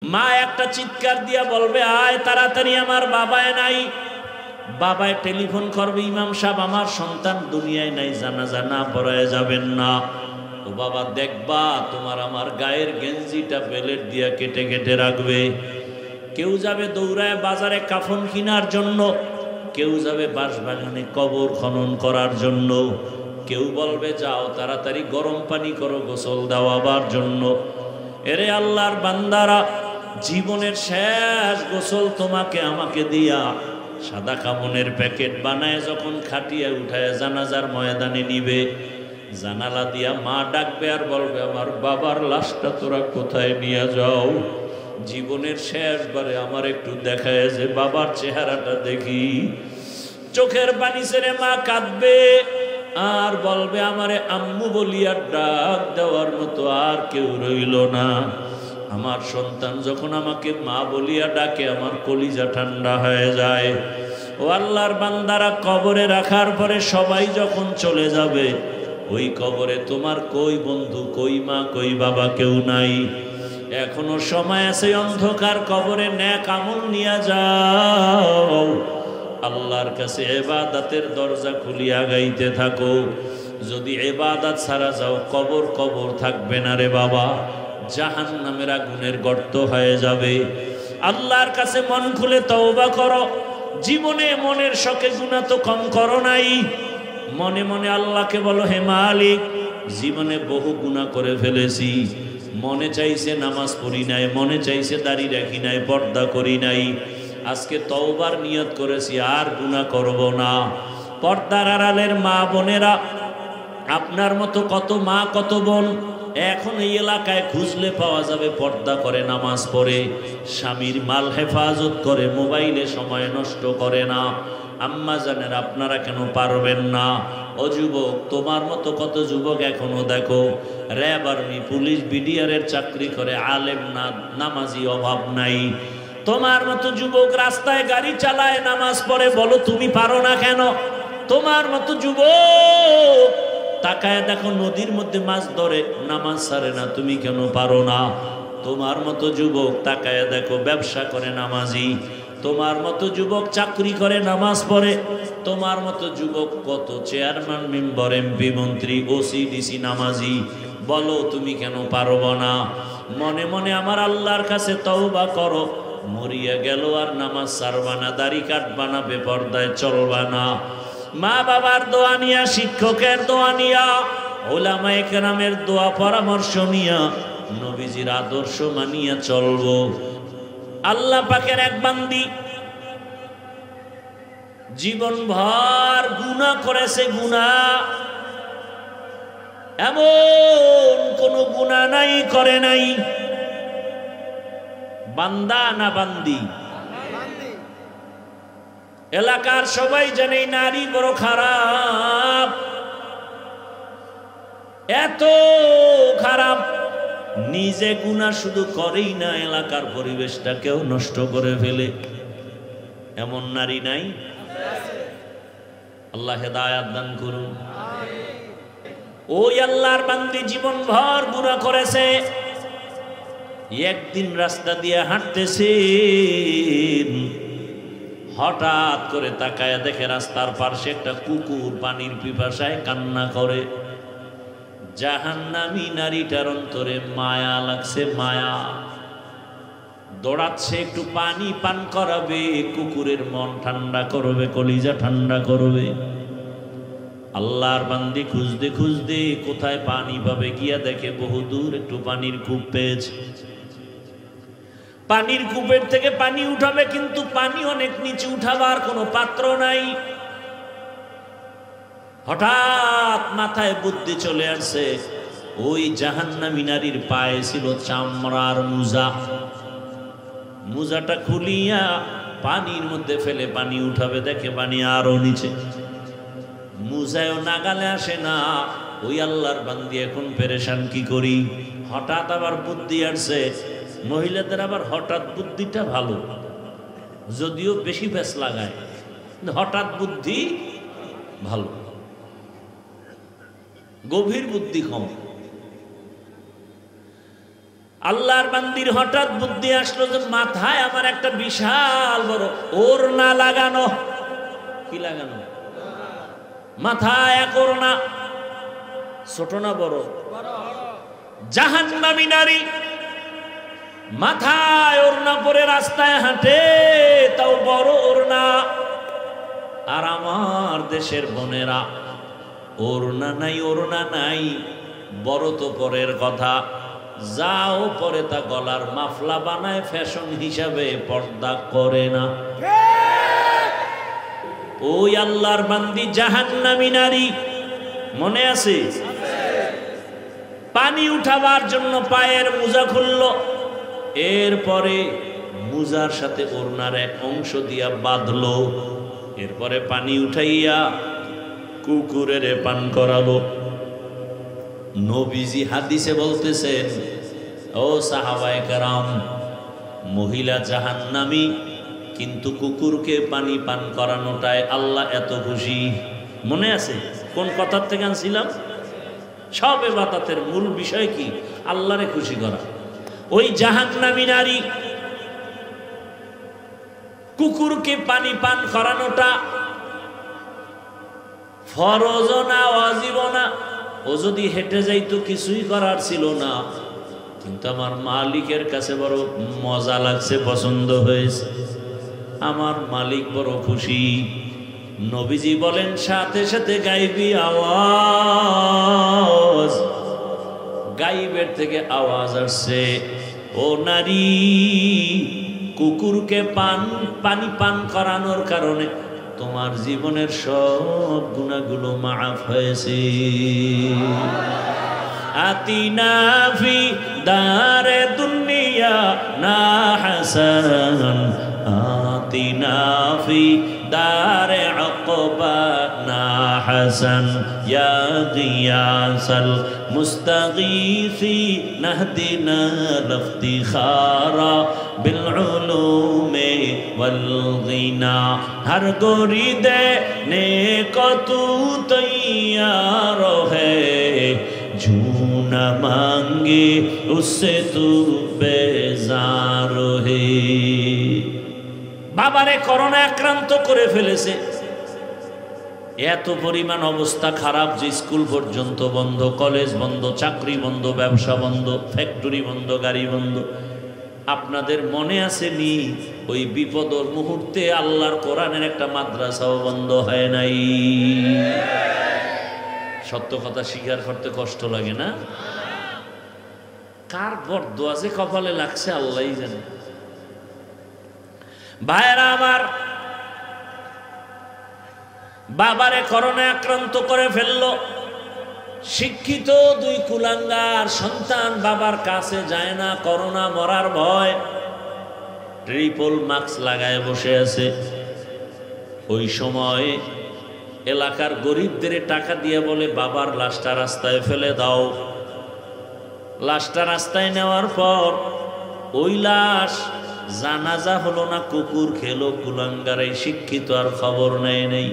মা একটা চিৎকার দিয়া বলবে, আয় তাড়াতাড়ি, আমার বাবায় নাই। বাবায় টেলিফোন করবে, ইমাম সাহেব আমার সন্তান দুনিয়ায় নাই, জানাজা না পড়ায় যাবেন না। ও বাবা, দেখবা তোমার আমার গায়ের গেঞ্জিটা বেলেট দিয়া কেটে কেটে রাখবে। কেউ যাবে দৌড়ায় বাজারে কাফন কেনার জন্য, কেউ যাবে বাঁশবাগানে কবর খনন করার জন্য, কেউ বলবে যাও তাড়াতাড়ি গরম পানি করো গোসল দেওয়াবার জন্য। এরে আল্লাহর বান্দারা, জীবনের শেষ গোসল তোমাকে আমাকে দিয়া সাদা কামনের প্যাকেট বানায় যখন খাটিয়ে উঠায় জানাজার ময়দানে নিবে, জানালা দিয়া মা ডাকবে আর বলবে, আমার বাবার লাশটা তোরা কোথায় নিয়ে যাও? জীবনের শেষবারে আমার একটু দেখায় যে বাবার চেহারাটা দেখি। চোখের পানি ছেড়ে মা কাঁদবে আর বলবে, আমারে আম্মু বলিয়া ডাক দেওয়ার মতো আর কেউ রইল না। আমার সন্তান যখন আমাকে মা বলিয়া ডাকে, আমার কলিজা ঠান্ডা হয়ে যায়। ও আল্লাহর বান্দারা, কবরে রাখার পরে সবাই যখন চলে যাবে, ওই কবরে তোমার কই বন্ধু, কই মা, কই বাবা কেউ নাই। এখনো সময় আছে, অন্ধকার কবরে নেক আমল নিয়ে যাও। আল্লাহর কাছে ইবাদতের দরজা খুলিয়া গাইতে থাকো। যদি ইবাদত ছাড়া যাও, কবর কবর থাকবে না রে বাবা, জাহান্নামের আগুনের গর্ত হয়ে যাবে। আল্লাহর কাছে মন খুলে তওবা করো। জীবনে মনের শখে গুনাহ তো কম করো নাই। মনে মনে আল্লাহকে বলো, হে মালিক, জীবনে বহু গুনাহ করে ফেলেছি। মনে চাইছে নামাজ পড়ি নাই, মনে চাইছে দাড়ি রাখি নাই, পর্দা করি নাই। আজকে তওবার নিয়ত করেছি, আর গুনাহ করব না। পর্দার আড়ালের মা বোনেরা, আপনার মতো কত মা কত বোন এখন এই এলাকায় খুঁজলে পাওয়া যাবে, পর্দা করে, নামাজ পড়ে, স্বামীর মাল হেফাজত করে, মোবাইলে সময় নষ্ট করে না। আম্মা জানেন, আপনারা কেন পারবেন না? ও যুবক, তোমার মতো কত যুবক এখনো দেখো র্যাব, আর্মি, পুলিশ, বিডিআরের চাকরি করে, আলেম না, নামাজি অভাব নাই। তোমার মতো যুবক রাস্তায় গাড়ি চালায়, নামাজ পড়ে, বলো তুমি পারো না কেন? তোমার মতো যুবক তাকায় দেখো নদীর মধ্যে মাছ ধরে, নামাজ ছাড়ে না, তুমি কেন পারো না? তোমার মতো যুবক তাকায় দেখো ব্যবসা করে, নামাজি। তোমার মতো যুবক চাকরি করে, নামাজ পড়ে। তোমার মতো যুবক কত চেয়ারম্যান, মেম্বার, এমপি, মন্ত্রী, ওসি, ডিসি, নামাজি। বলো তুমি কেন পারবো না? মনে মনে আমার আল্লাহর কাছে তওবা করো। মরিয়া গেল আর নামাজ ছাড়বা না, দাড়ি কাটবা না, বেপরদায় চলবা না। মা বাবার দোয়া নিয়া, শিক্ষকের দোয়া নিয়া, ওলামায়ে কেরামের দোয়া পরামর্শ নিয়া, নবীজির আদর্শ মানিয়া চলবো। আল্লাহ পাকের এক বান্দি জীবনভর গুনাহ করেছে। গুনাহ এমন কোন গুনাহ নাই করে নাই। বান্দা না বান্দি? এলাকার সবাই জানে নারী বড় খারাপ, এত খারাপ, নিজে গুনাহ শুধু করেই না, এলাকার পরিবেশটাকেও নষ্ট করে ফেলে। এমন নারী নাই? আল্লাহ হেদায়েত দান করুন। ওই আল্লাহর বান্দি জীবনভর গুনাহ করেছে। একদিন রাস্তা দিয়ে হাঁটতেছে, হঠাৎ করে তাকায় দেখে রাস্তার পাশে একটা কুকুর পানির পিপাসায় কান্না করে। জাহান্নামী নারীটার অন্তরে মায়া লাগছে, মায়া। দৌড়াচ্ছে, একটু পানি পান করাবে, কুকুরের মন ঠান্ডা করবে, কলিজা ঠান্ডা করবে। আল্লাহর বান্দি খুঁজতে খুঁজতে কোথায় পানি পাবে, গিয়া দেখে বহুদূর একটু পানির কূপ পেয়েছে। পানির কূপের থেকে পানি উঠাবে, কিন্তু পানি অনেক নিচে, উঠাবার কোনো পাত্র নাই। হঠাৎ মাথায় বুদ্ধি চলে আসছে, ওই জাহান্নামী নারীর পায়ে ছিল চামড়ার মোজা। মোজাটা খুলিয়া পানির মধ্যে ফেলে পানি উঠাবে, দেখে পানি আরো নিচে, মোজায়ও নাগালে আসে না। ওই আল্লাহর বান্দি এখন পেরেশান, কি করি? হঠাৎ আবার বুদ্ধি আসছে। মহিলাদের আবার হঠাৎ বুদ্ধিটা ভালো, যদিও বেশি ব্যাস লাগায়, হঠাৎ বুদ্ধি ভালো, গভীর বুদ্ধি কম। আল্লাহর বান্দির হঠাৎ বুদ্ধি আসলো যে মাথায় আমার একটা বিশাল বড় ওড়না লাগানো। কি লাগানো? মাথায় এক ওড়না। ছোট না বড়? জাহান্নামী নারী মাথায় ওড়না পরে রাস্তায় হাঁটে, তাও বড় ওড়না। আর আমার দেশের বোনেরা ওড়না নাই, ওড়না নাই, বড় তো পরের কথা, যাও পরে তা গলার মাফলা বানায় ফ্যাশন হিসাবে, পর্দা করে না। ওই আল্লাহর বান্দি জাহান্নামী নারী মনে আছে? পানি উঠাবার জন্য পায়ের মোজা খুলল, এরপরে মোজার সাথে ওড়নার এক অংশ দিয়া বাঁধলো, এরপরে পানি উঠাইয়া কুকুরের পান করালো। নবীজি হাদিসে বলতেছেন, ও সাহাবায়ে কেরাম, মহিলা জাহান্নামী, কিন্তু কুকুরকে পানি পান করানোটায় আল্লাহ এত খুশি। মনে আছে কোন কথার থেকে আনছিলাম? সব ইবাদতের মূল বিষয় কি? আল্লাহরে খুশি করা। ওই জাহান্নামী নারী কুকুরকে পানি পান করানোটা ফরজ না ওয়াজিব না? ও যদি হেঁটে যাইতো কিছুই করার ছিল না, কিন্তু আমার মালিকের কাছে বড় মজা লাগছে, পছন্দ হয়েছে, আমার মালিক বড় খুশি। নবীজি বলেন সাথে সাথে গাইবি আওয়াজ, গাইবের থেকে আওয়াজ আসছে, ও নারী, কুকুরকে পানি পান করানোর কারণে তোমার জীবনের সব গুনাহগুলো মাফ হয়েছে। আতিনা ফি দারে দুনিয়া না হাসান, আতিনা ফি দারে আকবা না হাসান, ইয়া গিয়াসাল মুস্তাগীসি নাহদিনা লিফতিখারা বিল উলুমে ওয়াল গিনা। हर गोरी देने को तू तैयार है, जू न मांगे उससे तू बेजार है। বাবারে করোনা আক্রান্ত করে ফেলেছে, এত পরিমাণ অবস্থা খারাপ যে স্কুল পর্যন্ত বন্ধ, কলেজ বন্ধ, চাকরি বন্ধ, ব্যবসা বন্ধ, ফ্যাক্টরি বন্ধ, গাড়ি বন্ধ। আপনাদের মনে আসেনি ওই বিপদের মুহূর্তে আল্লাহর কোরআনের একটা মাদ্রাসাও বন্ধ হয় নাই? সত্য কথা স্বীকার করতে কষ্ট লাগে না? কার বরদোয়া যে কপালে লাগছে আল্লাহই জানে। ভাইরা আমার, বাবারে করোনা আক্রান্ত করে ফেললো, শিক্ষিত দুই কুলাঙ্গার সন্তান বাবার কাছে যায় না, করোনা মরার ভয়, ট্রিপল মাস্ক লাগায় বসে আছে। ওই সময় এলাকার গরিবদের টাকা দিয়ে বলে, বাবার লাশটা রাস্তায় ফেলে দাও। লাশটা রাস্তায় নেওয়ার পর ওই লাশ জানাজা হলো না, কুকুর খেলো। কুলাঙ্গার এই শিক্ষিত আর খবর নেয় নেই।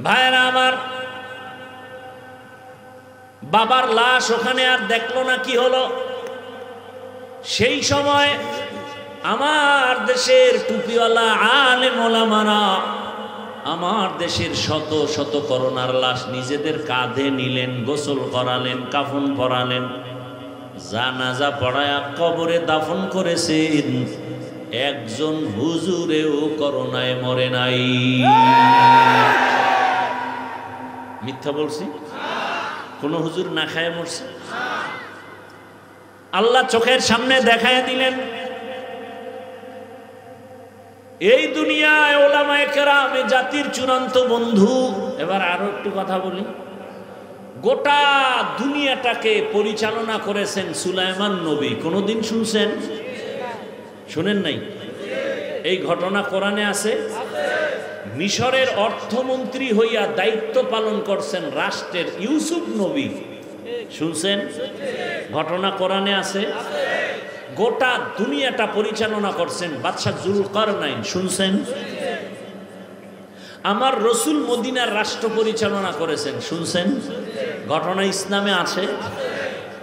ভাইরা আমার, বাবার লাশ ওখানে আর দেখলো না, কি হলো? সেই সময় আমার দেশের টুপিওয়ালা আলেম ওলামারা আমার দেশের শত শত করোনার লাশ নিজেদের কাঁধে নিলেন, গোসল করালেন, কাফন পরালেন, জানাজা পড়ায়া কবরে দাফন করেছেন। একজন হুজুরেও করোনায় মরে নাই। মিথ্যা বলছি? কোন হুজুর না খায় মরছে? আল্লাহ চোখের সামনে দেখায় দিলেন। এই দুনিয়ায় ওলামায়ে কেরাম জাতির চূড়ান্ত বন্ধু। এবার আরো একটু কথা বলি। গোটা দুনিয়াটাকে পরিচালনা করেছেন সুলাইমান নবী। কোনদিন শুনছেন? শুনেন নাই? এই ঘটনা কোরআনে আছে। মিশরের অর্থমন্ত্রী হইয়া দায়িত্ব পালন করছেন রাষ্ট্রের ইউসুফ নবী। শুনছেন? ঘটনা কোরআনে আছে। গোটা দুনিয়াটা পরিচালনা করছেন বাদশাহ জুলকারনাইন। শুনছেন? আমার রসুল মদিনার রাষ্ট্র পরিচালনা করেছেন। শুনছেন? ঘটনা ইসলামে আছে।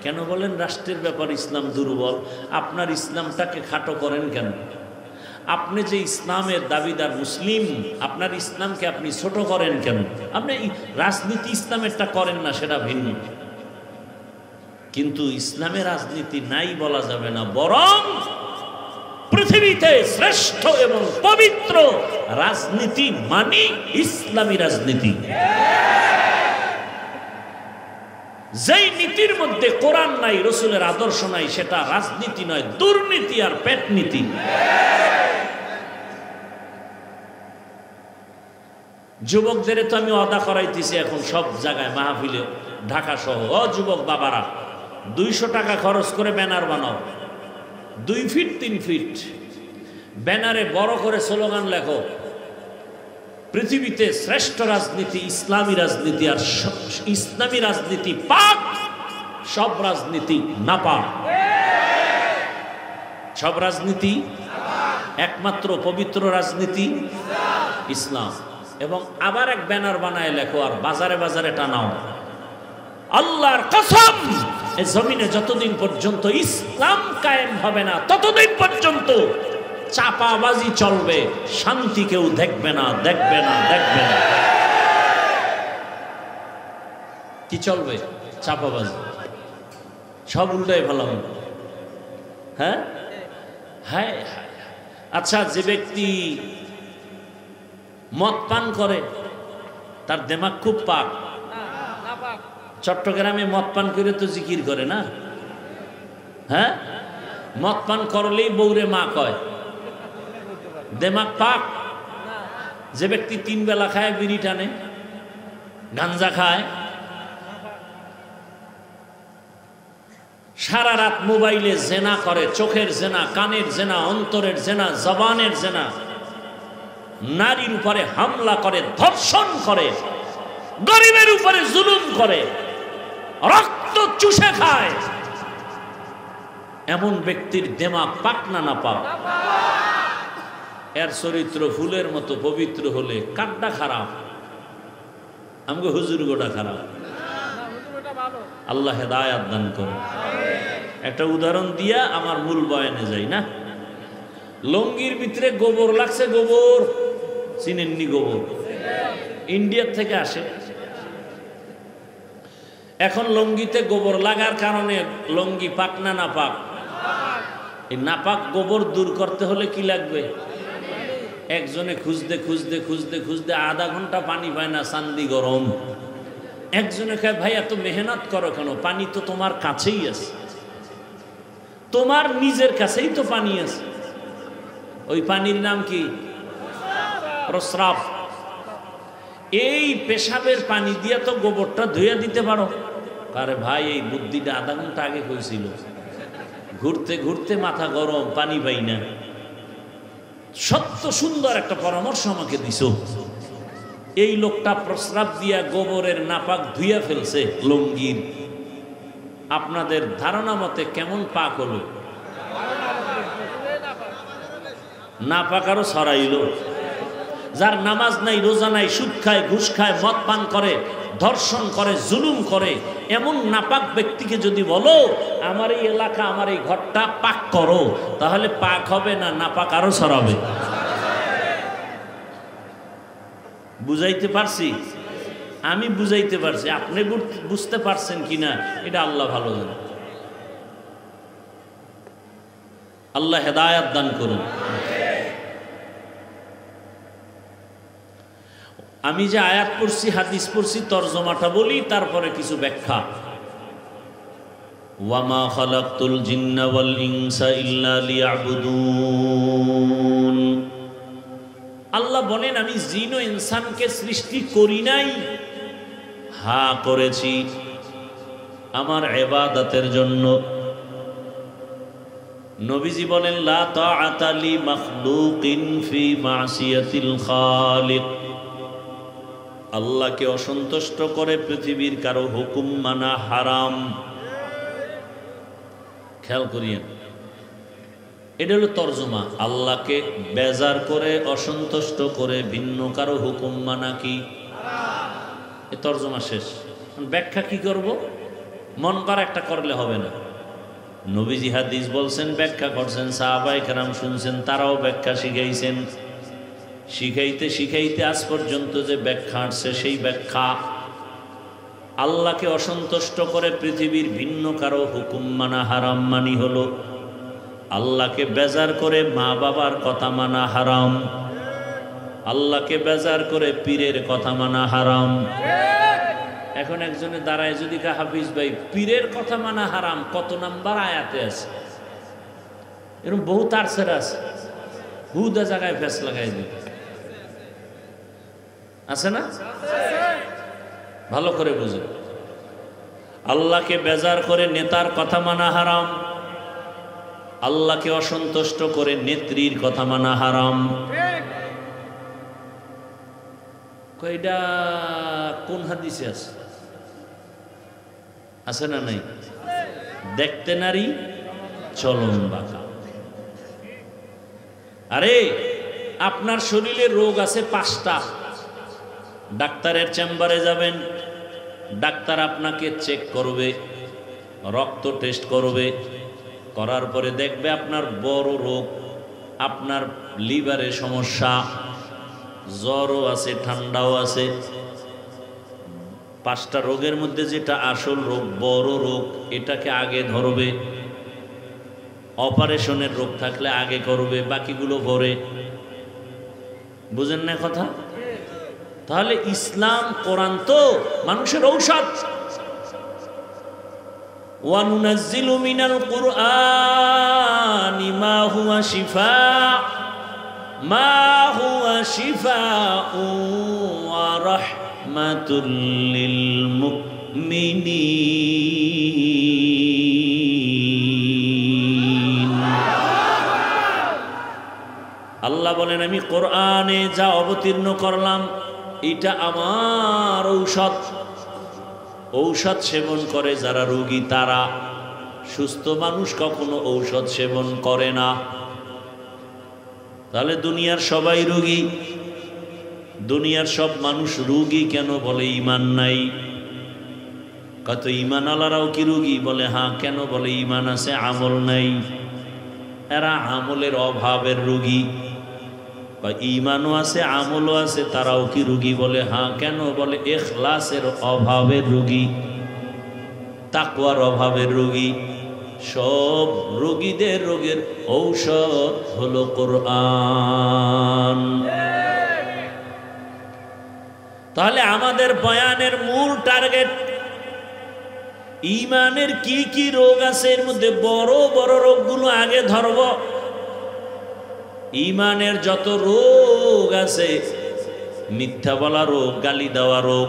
কেন বলেন রাষ্ট্রের ব্যাপার ইসলাম দুর্বল? আপনার ইসলামটাকে খাটো করেন কেন? আপনি যে ইসলামের দাবিদার মুসলিম, আপনার ইসলামকে আপনি ছোট করেন কেন? আপনি রাজনীতি ইসলামেরটা করেন না, সেটা ভিন্ন, কিন্তু ইসলামের রাজনীতি নাই বলা যাবে না, বরং পৃথিবীতে শ্রেষ্ঠ এবং পবিত্র রাজনীতি মানে ইসলামী রাজনীতি। যেই নীতির মধ্যে কোরআন নাই, রসুলের আদর্শ নাই, সেটা রাজনীতি নয়, দুর্নীতি আর পেট নীতি। যুবকদের তো আমি অদা করাইতেছি এখন সব জায়গায়, মাহফিলে, ঢাকা সহ। ও যুবক বাবারা, 200 টাকা খরচ করে ব্যানার বানাও, 2 ফিট 3 ফিট ব্যানারে বড় করে স্লোগান লেখো, পৃথিবীতে শ্রেষ্ঠ রাজনীতি ইসলামী রাজনীতি, আর ইসলামী রাজনীতি পাক, সব রাজনীতি না পাক। সব রাজনীতি একমাত্র পবিত্র রাজনীতি ইসলাম। এবং আবার এক ব্যানার বানায় লেখো আর বাজারে বাজারে টানাও, আল্লাহর কসম, এই জমিনে যতদিন পর্যন্ত ইসলাম কায়েম হবে না ততদিন পর্যন্ত চাপাবাজি চলবে, শান্তি কেউ দেখবে না, দেখবে না, দেখবে না। কি চলবে? চাপাবাজি, সব উল্টাই ফেলাম। হ্যাঁ হ্যাঁ। আচ্ছা, যে ব্যক্তি মদ পান করে তার দিমাগ খুব পাক। চট্টগ্রামে মদ পান করে তো জিকির করে না? হ্যাঁ, মদ পান করলেই বউরে মা কয়, দিমাগ পাক। যে ব্যক্তি 3 বেলা খায়, বিড়ি টানে, গাঞ্জা খায়, সারা রাত মোবাইলে জেনা করে, চোখের জেনা, কানের জেনা, অন্তরের জেনা, জবানের জেনা, নারীর উপরে হামলা করে, ধর্ষণ করে, গরিবের উপরে জুলুম করে, রক্ত চুষে খায়, এমন ব্যক্তির দিমাগ পাক না না পাক? এর চরিত্র ফুলের মতো পবিত্র হলে কাড্ডা খারাপ, আমাকে হুজুর গোটা খারাপ। আল্লাহ হেদায়াত দান করে। একটা উদাহরণ দিয়া আমার মূল বয়ানে যাই না। লঙ্গির ভিতরে গোবর লাগছে, গোবর চিনেননি? গোবর ইন্ডিয়ার থেকে আসে। এখন লঙ্গিতে গোবর লাগার কারণে লঙ্গি পাক না না পাক? এই নাপাক গোবর দূর করতে হলে কি লাগবে? একজনে খুঁজতে খুঁজতে খুঁজতে খুঁজতে আধা ঘন্টা পানি পায় না, চান্দি গরম। একজনে কয়, ভাই এত মেহনত করো কেন? পানি তো তোমার কাছেই আছে, তোমার নিজের কাছেই তো পানি আছে। ওই পানির নাম কি? প্রস্রাব। এই পেশাবের পানি দিয়ে তো গোবরটা ধুয়ে দিতে পারো। আরে ভাই, এই বুদ্ধিটা আধা ঘন্টা আগে কইছিল, ঘুরতে ঘুরতে মাথা গরম, পানি পাই না। সত্য সুন্দর একটা পরামর্শ আমাকে দিছো। এই লোকটা প্রস্রাব দিয়া গোবরের নাপাক ধুইয়া ফেলছে লঙ্গির। আপনাদের ধারণা মতে কেমন পাক হলো? নাপাক আরো ছড়াইল। যার নামাজ নাই, রোজা নাই, সুদ খায়, ঘুষ খায়, মদ পান করে, ধর্ষণ করে, জুলুম করে, এমন নাপাক ব্যক্তিকে যদি বলো আমার এই এলাকা, আমার এই ঘরটা পাক করো, তাহলে পাক হবে না, নাপাক আরো ছড়াবে। বুঝাইতে পারছি? আমি বুঝাইতে পারছি, আপনি বুঝতে পারছেন কিনা এটা আল্লাহ ভালো জানে। আল্লাহ হেদায়াত দান করুন। আমি যে আয়াত পড়ছি, হাদিস পড়ছি, তরজমাটা বলি, তারপরে কিছু ব্যাখ্যা। ওয়ামা খালাকতুল জিন্না ওয়াল ইনসা ইল্লা লিয়াবুদুন। আল্লাহ বলেন, আমি জিন ও ইনসানকে সৃষ্টি করি নাই, হ্যাঁ করেছি আমার ইবাদতের জন্য। নবীজি বলেন, লা তাআতা লি মাখলুকিন ফি মাসিয়াতিল খালিক। আল্লাহকে অসন্তুষ্ট করে পৃথিবীর কারো হুকুম মানা হারাম। খেয়াল করিয়েন, এটা হলো তরজমা। আল্লাহকে বেজার করে, অসন্তুষ্ট করে ভিন্ন কারো হুকুম মানা কি? এ তরজমা শেষ। ব্যাখ্যা কি করব? মন করা একটা করলে হবে না। নবীজি হাদিস বলছেন, ব্যাখ্যা করছেন, সাহাবায়ে কেরাম শুনছেন, তারাও ব্যাখ্যা শিখাইছেন। শিখাইতে শিখাইতে আজ পর্যন্ত যে ব্যাখ্যা আসছে, সেই ব্যাখ্যা আল্লাহকে অসন্তুষ্ট করে পৃথিবীর ভিন্ন কারো হুকুম মানা হারাম মানি হলো, আল্লাহকে বেজার করে মা বাবার কথা মানা হারাম, আল্লাহকে বেজার করে পীরের কথা মানা হারাম। এখন একজনে দাঁড়ায় যদি কা, হাফিজ ভাই পীরের কথা মানা হারাম কত নাম্বার আয়াতে আছে? এরকম বহু তার ছেড়ে আছে, বহুদা জায়গায় ফেস লাগাই দিবে, আছে না? ভালো করে বুঝুন, আল্লাহকে বেজার করে নেতার কথা মানা হারাম, আল্লাহকে অসন্তুষ্ট করে নেত্রীর কথা মানা হারাম। কয়টা কোন হাদিসে আছে? আছে না নাই? দেখতে নারী চলন বাঁকা। আরে আপনার শরীরে রোগ আছে 5টা, ডাক্তারের চেম্বারে যাবেন, ডাক্তার আপনাকে চেক করবে, রক্ত টেস্ট করবে, করার পরে দেখবে আপনার বড় রোগ, আপনার লিভারে সমস্যা, জ্বরও আছে, ঠান্ডাও আছে। 5টা রোগের মধ্যে যেটা আসল রোগ, বড় রোগ, এটাকে আগে ধরবে। অপারেশনের রোগ থাকলে আগে করবে, বাকিগুলো পরে। বুঝেন না কথা? তাহলে ইসলাম কোরআন তো মানুষের ঔষধ। ওয়ানুনাজ্জিলু মিনাল কুরআনি মা হুয়া শিফাউ ওয়া রাহমাতুল লিল মুমিনিন। আল্লাহ বলেন, আমি কোরআনে যা অবতীর্ণ করলাম এটা আমার ঔষধ। ঔষধ সেবন করে যারা রোগী তারা, সুস্থ মানুষ কখনো ঔষধ সেবন করে না। তাহলে দুনিয়ার সবাই রোগী, দুনিয়ার সব মানুষ রোগী কেন? বলে ঈমান নাই। কত ঈমান আলারাও কি রোগী? বলে হ্যাঁ। কেন? বলে ঈমান আছে, আমল নাই। এরা আমলের অভাবের রোগী। বা ঈমানও আছে, আমলও আছে, তারাও কি রোগী? বলে হ্যাঁ। কেন? বলে ইখলাসের অভাবের রোগী, তাকওয়ার অভাবের রোগী। সব রোগীদের রোগের ঔষধ হলো কোরআন। তাহলে আমাদের বয়ানের মূল টার্গেট, ঈমানের কি কি রোগ আছে, এর মধ্যে বড় বড় রোগগুলো আগে ধরব। ঈমানের যত রোগ আছে, মিথ্যা বলা রোগ, গালি দেওয়া রোগ,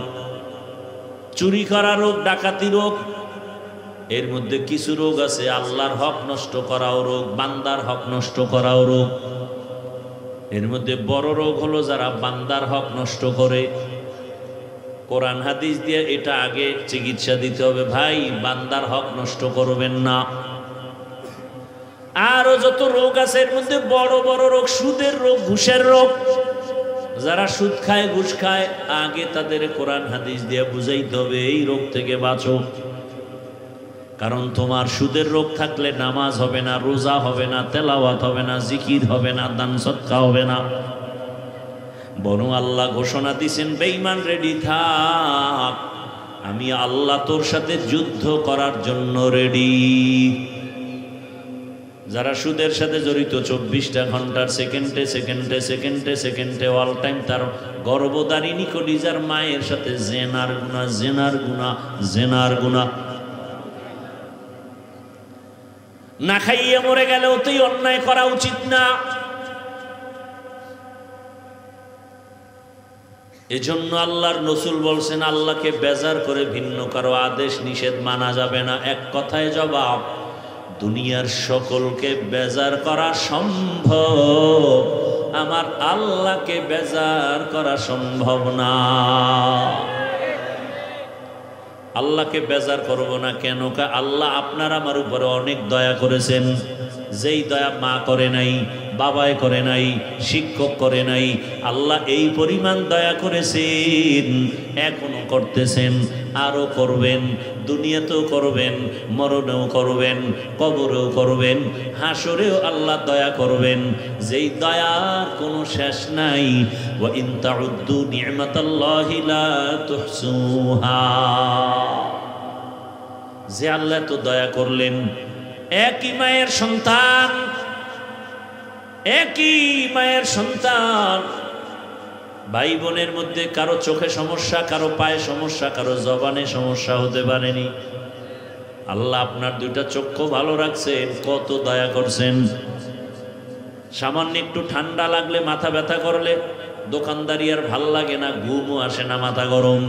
চুরি করা রোগ, ডাকাতি রোগ, এর মধ্যে কিছু রোগ আছে আল্লাহর হক নষ্ট করাও রোগ, বান্দার হক নষ্ট করাও রোগ। এর মধ্যে বড় রোগ হলো যারা বান্দার হক নষ্ট করে। কোরআন হাদিস দিয়ে এটা আগে চিকিৎসা দিতে হবে, ভাই বান্দার হক নষ্ট করবেন না। আরো যত রোগ আছে এর মধ্যে বড় বড় রোগ, সুদের রোগ, ঘুষের রোগ। যারা সুদ খায়, ঘুষ খায়, আগে তাদের কোরআন হাদিস দিয়ে বুঝাইতে হবে এই রোগ থেকে বাঁচো। কারণ তোমার সুদের রোগ থাকলে নামাজ হবে না, রোজা হবে না, তেলাওয়াত হবে না, জিকির হবে না, দান সদকা হবে না। বরং আল্লাহ ঘোষণা দিয়েছেন, বেঈমান রেডি থাক, আমি আল্লাহ তোর সাথে যুদ্ধ করার জন্য রেডি। যারা সুদের সাথে জড়িত 24টা ঘন্টার সেকেন্ডে সেকেন্ডে সেকেন্ডে সেকেন্ডে অল টাইম তার গর্ভধারিণী কলিজার মায়ের সাথে জেনার গুনাহ, জেনার গুনাহ, জেনার গুনাহ। না খাইয়ে মরে গেলেও তো অন্যায় করা উচিত না। এজন্য আল্লাহর রাসূল বলছেন, আল্লাহকে বেজার করে ভিন্ন কারো আদেশ নিষেধ মানা যাবে না। এক কথায় জবাব, দুনিয়ার সকলকে বেজার করা সম্ভব, আমার আল্লাহকে বেজার করা সম্ভব না। আল্লাহকে বেজার করব না কেন? আল্লাহ আপনার আমার উপরে অনেক দয়া করেছেন, যেই দয়া মা করে নাই। বাবায় করে নাই, শিক্ষক করে নাই। আল্লাহ এই পরিমাণ দয়া করেছেন, এখনো করতেছেন, আরো করবেন। দুনিয়াতেও করবেন, মরণেও করবেন, কবরেও করবেন, হাসরেও আল্লাহ দয়া করবেন। যেই দয়ার কোনো শেষ নাই। ওয়া ইন তাউদ্দু নি'মাতাল্লাহি লা তুহসুহা। যে আল্লাহ তো দয়া করলেন, একই মায়ের সন্তান, একই মায়ের সন্তান, ভাই বোনের মধ্যে কারো চোখে সমস্যা, কারো পায়ে সমস্যা, কারো জবানে সমস্যা হতে পারেনি। আল্লাহ আপনার দুইটা চক্ষু ভালো রাখছেন, কত দয়া করছেন। সামান্য একটু ঠান্ডা লাগলে, মাথা ব্যথা করলে দোকানদারি আর ভাল লাগে না, ঘুমও আসে না, মাথা গরম।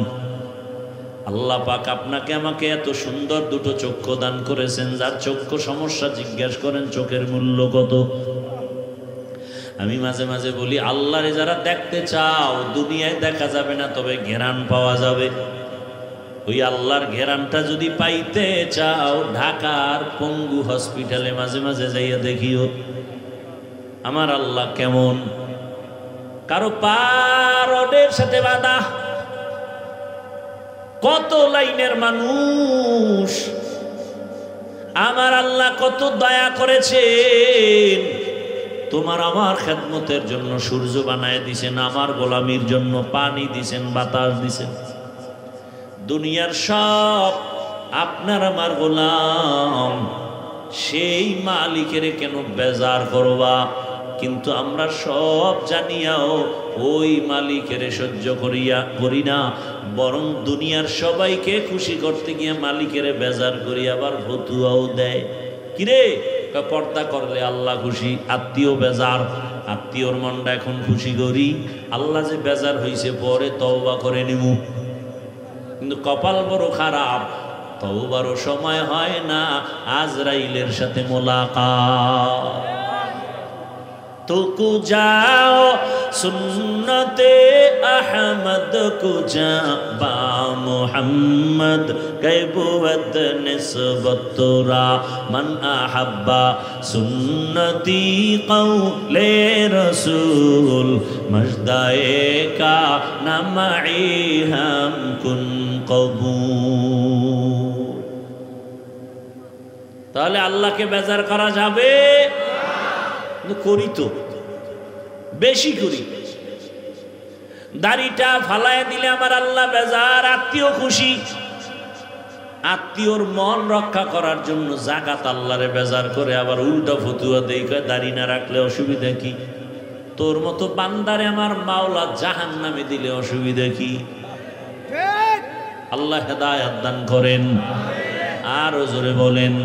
আল্লাহ পাক আপনাকে আমাকে এত সুন্দর দুটো চক্ষু দান করেছেন। যার চক্ষু সমস্যা জিজ্ঞেস করেন চোখের মূল্য কত। আমি মাঝে মাঝে বলি, আল্লাহরে যারা দেখতে চাও, দুনিয়ায় দেখা যাবে না, তবে ঘেরান পাওয়া যাবে। ওই আল্লাহর ঘেরানটা যদি পাইতে চাও, ঢাকার পঙ্গু হসপিটালে মাঝে মাঝে যাইয়া দেখিও আমার আল্লাহ কেমন। কারো পা রডের সাথে বাঁধা, কত লাইনের মানুষ, আমার আল্লাহ কত দয়া করেছেন। তোমার আমার খেদমতের জন্য সূর্য বানায় দিছেন, আমার গোলামির জন্য পানি দিছেন, বাতাস দিছেন। দুনিয়ার সব আপনার আমার গোলাম, সেই মালিকের কেন বেজার করবা? কিন্তু আমরা সব জানিয়াও ওই মালিকের সহ্য করি না, বরং দুনিয়ার সবাইকে খুশি করতে গিয়ে মালিকের বেজার করি, আবার ফতুয়াও দেয়। কিরে, পর্দা করলে আল্লাহ খুশি, আত্মীয় বেজার, আত্মীয়র মনটা এখন খুশি করি, আল্লাহ যে বেজার হয়েছে পরে তওবা করে নিমু। কিন্তু কপাল বড় খারাপ, তওবারও সময় হয় না, আজরাইলের সাথে মোলাকাত। তো যাও সুন্নতে আহমদ কুজা বা মুহাম্মদ কৈবুবত নিসবতরা মান আহাব্বা সুন্নতি কওলে রসুল মজদায়ে কা নামাই হাম কুন কবুল। তাহলে আল্লাহকে বেজার করা যাবে? করি তো, বেশি করি। দাড়িটা ফালায় দিলে আমার আল্লাহ বেজার, আত্মীয় খুশি। আত্মীয়র মন রক্ষা করার জন্য জাকাত আল্লাহরে বেজার করে, আবার উল্টা ফতুয়া দেই, কয় দাড়ি না রাখলে অসুবিধা কি? তোর মতো বান্দারে আমার মাওলা জাহান্নামে দিলে অসুবিধা কি? আল্লাহ হেদায়েত দান করেন, আরো জোরে বলেন।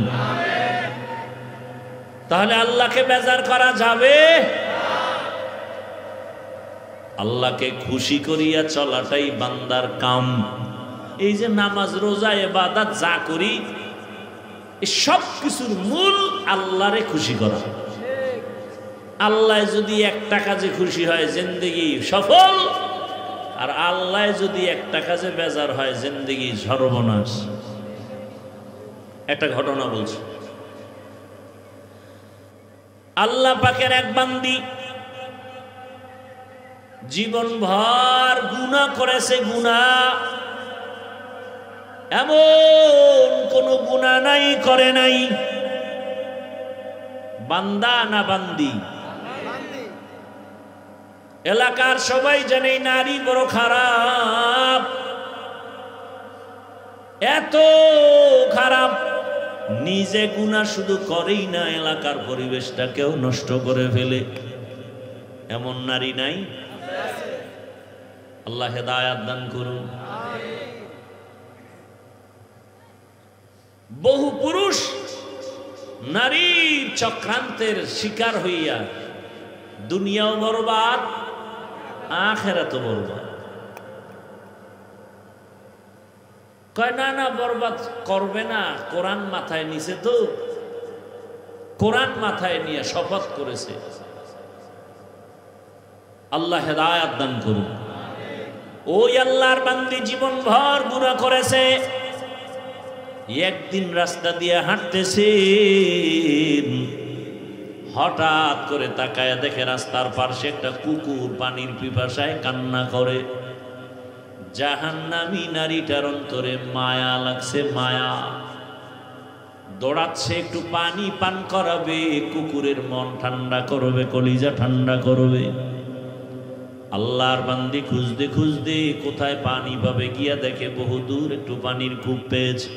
তাহলে আল্লাহকে বেজার করা যাবে? আল্লাহকে খুশি করিয়া চলাটাই বান্দার কাম। এই যে নামাজ, রোজা, ইবাদত যা করি, সব কিছুর মূল আল্লাহরে খুশি করা। আল্লাহ যদি একটা কাজে খুশি হয়, জিন্দেগি সফল। আর আল্লাহ যদি একটা কাজে বেজার হয়, জিন্দেগি সর্বনাশ। একটা ঘটনা বলছি। আল্লাহ পাকের এক বান্দি জীবনভর গুনাহ করেছে। গুনাহ এমন কোন গুনাহ নাই করে নাই। বান্দা না বান্দি? এলাকার সবাই জানে নারী বড় খারাপ, এত খারাপ। নিজে গুনাহ শুধু করেই না, এলাকার পরিবেশটাকেও নষ্ট করে ফেলে। এমন নারী নাই? আল্লাহ হেদায়েত দান করুন। বহু পুরুষ নারীর চক্রান্তের শিকার হইয়া দুনিয়াও বরবাদ, আখিরাতও বরবাদ। কয় না না, বরবাদ করবে না, কোরআন মাথায় নিছে। তো কোরআন মাথায় নিয়ে শপথ করেছে। আল্লাহ হেদায়েত দান করুন। ওই আল্লাহর বান্দি জীবন ভর গুনাহ করেছে। একদিন রাস্তা দিয়ে হাঁটতেছে, হঠাৎ করে তাকায় দেখে রাস্তার পাশে একটা কুকুর পানির পিপাসায় কান্না করে। জাহান্নামী নারীটার অন্তরে মায়া লাগছে, মায়া দৌড়াচ্ছে, একটু পানি পান করাবে, কুকুরের মন ঠান্ডা করবে, কলিজা ঠান্ডা করবে। আল্লাহর বান্দি খুঁজতে খুঁজতে কোথায় পানি পাবে, গিয়া দেখে বহুদূর একটু পানির কূপ পেয়েছে।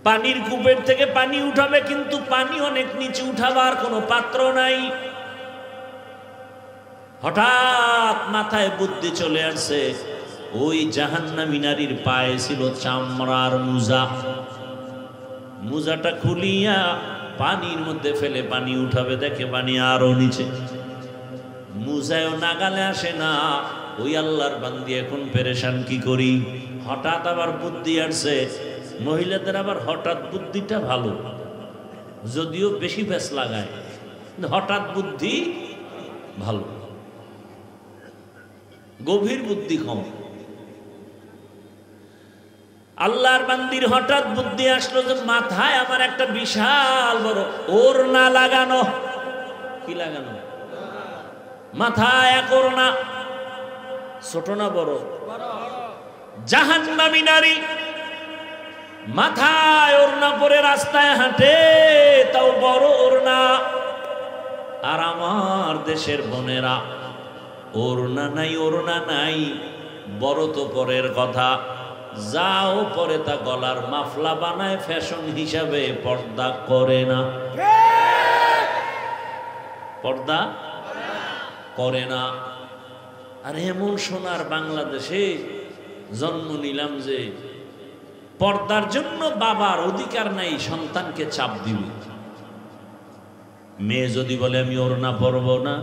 পানির কূপের থেকে পানি উঠাবে, কিন্তু পানি অনেক নিচে, উঠাবার কোনো পাত্র নাই। হঠাৎ মাথায় বুদ্ধি চলে আসছে, ওই জাহান্নামী নারীর পায়ে ছিল চামড়ার মোজা। মোজাটা খুলিয়া পানির মধ্যে ফেলে পানি উঠাবে, দেখে পানি আরো নিচে, মোজায়ও নাগালে আসে না। ওই আল্লাহর বান্দি এখন পেরেশান, কি করি? হঠাৎ আবার বুদ্ধি আসছে। মহিলাদের আবার হঠাৎ বুদ্ধিটা ভালো, যদিও বেশি ব্যাস লাগায়, হঠাৎ বুদ্ধি ভালো, গভীর বুদ্ধি কম। আল্লাহর বান্দির হঠাৎ বুদ্ধি আসলো যে মাথায় আমার একটা বিশাল বড় ওড়না লাগানো। কি লাগানো? মাথায় এক ওড়না, ছোট না বড়? জাহান্নামী নারী মাথায় ওড়না পরে রাস্তায় হাঁটে, তাও বড় ওড়না। আর আমার দেশের বোনেরা ওড়না নাই, ওড়না নাই, বড় তো পরের কথা, যাও পরে তা গলার মাফলা বানায় ফ্যাশন হিসাবে, পর্দা করে না, পর্দা করে না। আর এমন সোনার বাংলাদেশে জন্ম নিলাম যে পর্দার জন্য বাবার অধিকার নাই সন্তানকে চাপ দিবে। মেয়ে যদি বলে আমি ওড়না পরব না,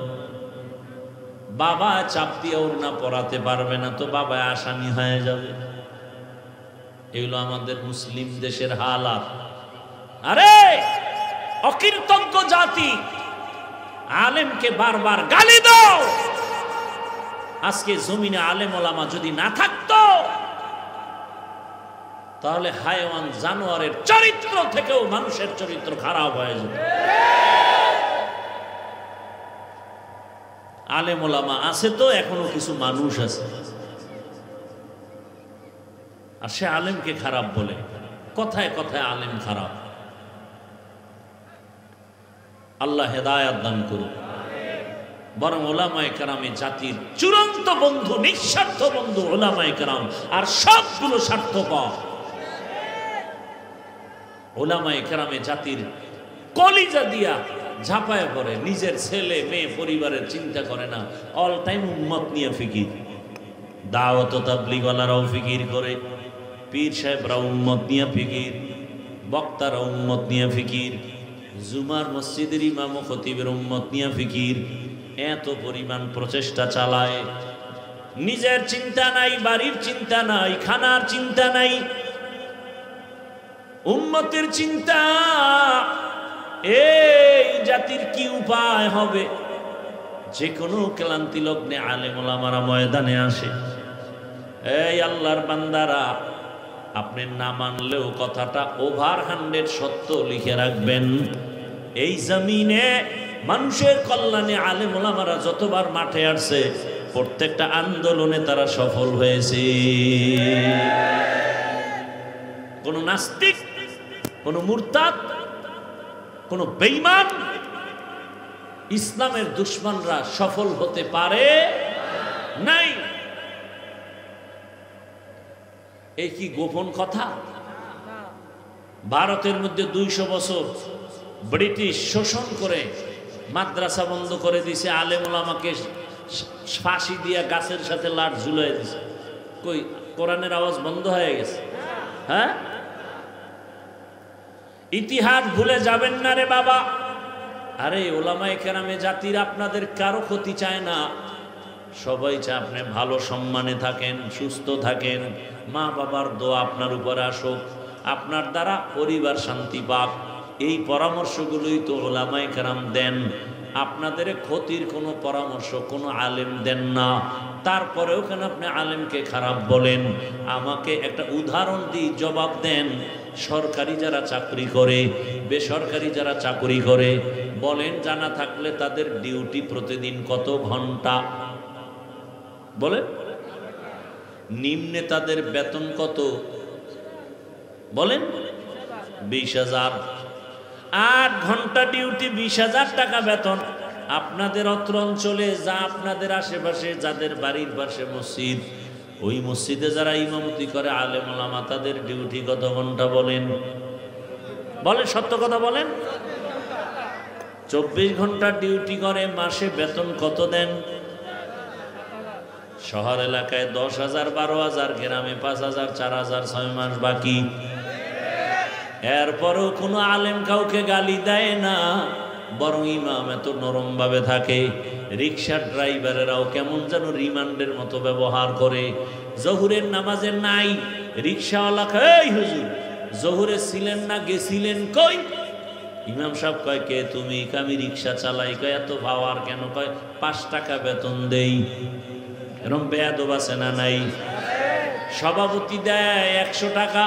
বাবা চাপ দিয়ে ওড়না পরাতে পারবে না, তো বাবা আসামি হয়ে যাবে। এগুলো আমাদের মুসলিম দেশের হালাত। আরে অকৃতজ্ঞ জাতি, আলেমকে বারবার গালি দাও। আজকে জমিনে আলেম ওলামা যদি না থাকতো, তাহলে হায়ওয়ান জানোয়ারের চরিত্র থেকেও মানুষের চরিত্র খারাপ হয়ে যেত। আলেম ওলামা আছে তো এখনো কিছু মানুষ আছে, আর সে আলেমকে খারাপ বলে, কথায় কথায় আলেম খারাপ। আল্লাহ হেদায়াত দান করুন। বরং ওলামায়ে কেরামে জাতির চূড়ান্ত বন্ধু, নিঃস্বার্থ বন্ধু ওলামায়ে কেরাম, আর সবগুলো স্বার্থপর। ওলামায়ে কেরামে জাতির কলিজা দিয়া ঝাঁপায় পড়ে, নিজের ছেলে মেয়ে পরিবারের চিন্তা করে না, অল টাইম উম্মত নিয়ে ফিকির। দাওয়াত তাবলীগ ওয়ালারাও ফিকির করে, পীর সাহেবরা উম্মত নিয়ে ফিকির, বক্তারা উম্মত নিয়ে ফিকির, জুমার মসজিদের ইমাম ও খতিবের উম্মত নিয়ে ফিকির। এত পরিমাণ প্রচেষ্টা চালায়, নিজের চিন্তা নাই, বাড়ির চিন্তা নাই, খানার চিন্তা নাই, উম্মতের চিন্তা। এই জাতির কি উপায় হবে? যে কোনো ক্লান্তি লগ্নে আলেম ওলামারা ময়দানে আসে। এই আল্লাহর বান্দারা, আপনি না মানলেও কথাটা ওভার 100 সত্য লিখে রাখবেন। এই জমিনে মানুষের কল্যাণে আলেম ওলামারা যতবার মাঠে আসছে, প্রত্যেকটা আন্দোলনে তারা সফল হয়েছে। কোন নাস্তিক, কোন মুরতাদ, কোন বেঈমান, ইসলামের দুশমনরা সফল হতে পারে নাই। এই কি গোপন কথা? ভারতের মধ্যে 200 বছর ব্রিটিশ শোষণ করে মাদ্রাসা বন্ধ করে দিছে, আলেম ওলামাকে ফাঁসি দিয়া গাছের সাথে লাট ঝুলাই দিছে। কই কোরআনের আওয়াজ বন্ধ হয়ে গেছে? হ্যাঁ, ইতিহাস ভুলে যাবেন না রে বাবা। আরে ওলামায়ে কেরামে জাতির আপনাদের কারো ক্ষতি চায় না, সবাই চায় আপনি ভালো সম্মানে থাকেন, সুস্থ থাকেন, মা বাবার দোয়া আপনার উপরে আসুক, আপনার দ্বারা পরিবার শান্তি পাক। এই পরামর্শগুলোই তো ওলামায়ে কেরাম দেন। আপনাদের ক্ষতির কোনো পরামর্শ কোনো আলেম দেন না, তারপরেও কেন আপনি আলেমকে খারাপ বলেন? আমাকে একটা উদাহরণ দিয়ে জবাব দেন। সরকারি যারা চাকরি করে, বেসরকারি যারা চাকরি করে, বলেন জানা থাকলে তাদের ডিউটি প্রতিদিন কত ঘন্টা? বলেন। নিম্নে তাদের বেতন কত? বলেন। 20,000। 8 ঘন্টা ডিউটি, 20,000 টাকা বেতন। আপনাদের অত্র অঞ্চলে যা, আপনাদের আশেপাশে যাদের বাড়ির পাশে মসজিদ, ওই মসজিদে যারা ইমামতি করে আলেম ওলামা, তাদের ডিউটি কত ঘন্টা? বলেন বলেন, সত্য কথা বলেন। 24 ঘন্টা ডিউটি করে, মাসে বেতন কত দেন? শহর এলাকায় 10,000, 12,000, গ্রামে 5,000, 4,000, 6 মাস বাকি। এরপরও কোনো আলেম কাউকে গালি দেয় না, বরং ইমাম এত নরম ভাবে থাকে। রিক্সার ড্রাইভারেরাও কেমন যেন রিমান্ডের মতো ব্যবহার করে। জহুরের নামাজে নাই, রিক্সাওয়ালা কয়, এই হুজুর জহুরে ছিলেন না, গেছিলেন কই? ইমাম সাহেব কয়, কে তুমি? আমি রিক্সা চালাই। কয়, এত ভাওয়ার কেন? কয়, 5 টাকা বেতন দেই। এরকম বেয়াদব আছে না নাই? সভাপতি দেয় 100 টাকা,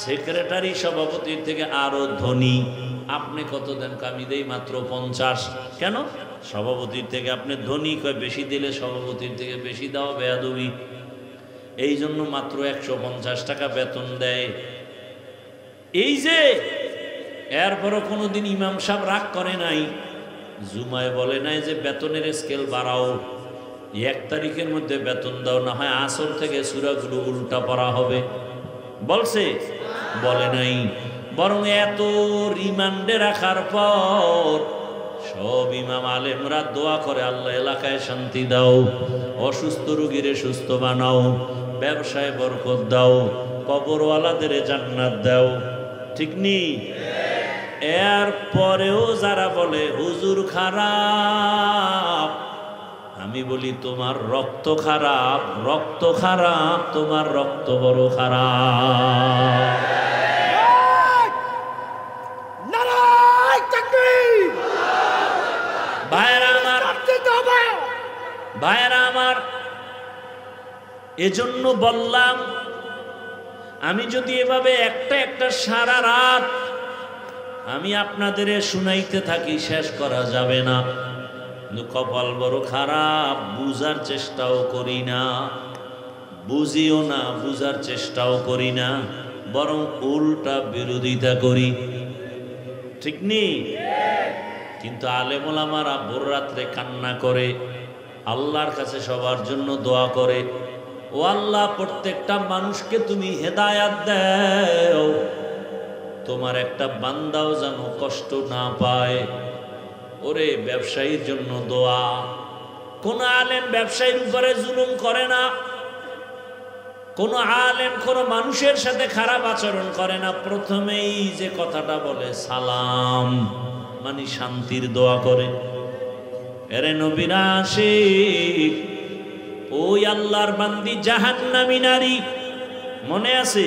সেক্রেটারি সভাপতির থেকে আরো ধনী। আপনি কত দেন? আমি দেই মাত্র 50। কেন? সভাপতির থেকে আপনি ধনী। কয়, বেশি দিলে সভাপতির থেকে বেশি দাও, বেয়াদবি। এই জন্য মাত্র 150 টাকা বেতন দেয়। এই যে এরপরও কোনোদিন ইমাম সাহেব রাগ করে নাই, জুমায় বলে নাই যে বেতনের স্কেল বাড়াও, 1 তারিখের মধ্যে বেতন দাও, না হয় আসর থেকে সূরাগুলো উল্টা পড়া হবে। বলছে? বলে নাই। বরং এত রিমান্ডে রাখার পর সব ইমাম আলেমরা দোয়া করে, আল্লাহ এলাকায় শান্তি দাও, অসুস্থ রোগীরে সুস্থ বানাও, ব্যবসায় বরকত দাও, কবরওয়ালাদের জান্নাত দাও। ঠিক নি? এর পরেও যারা বলে হুজুর খারাপ, আমি বলি তোমার রক্ত খারাপ, রক্ত খারাপ, তোমার রক্ত বড় খারাপ। ভাইরা আমার, এজন্য বললাম, আমি যদি এভাবে একটা একটা সারা রাত আমি আপনাদের শুনাইতে থাকি, শেষ করা যাবে না। কপাল বড় খারাপ, বুঝার চেষ্টাও করি না, বুঝিও না, বুঝার চেষ্টাও করি না, বরং উল্টা বিরোধিতা করি। ঠিক নেই? কিন্তু আলেম ওলামারা ভোর রাত্রে কান্না করে, আল্লাহর কাছে সবার জন্য দোয়া করে, ও আল্লাহ প্রত্যেকটা মানুষকে তুমি হেদায়াত দাও, তোমার একটা বান্দাও যেন কষ্ট না পায়। ওরে ব্যবসায়ীর জন্য দোয়া। কোন আলেম ব্যবসায়ীর উপরে জুলুম করে না, কোন আলেম কোন মানুষের সাথে খারাপ আচরণ করে না। প্রথমেই যে কথাটা বলে সালাম, মানে শান্তির দোয়া করে। এরে নবীর আশিক, ওই আল্লাহর বান্দি জাহান্নামী নারী, মনে আছে?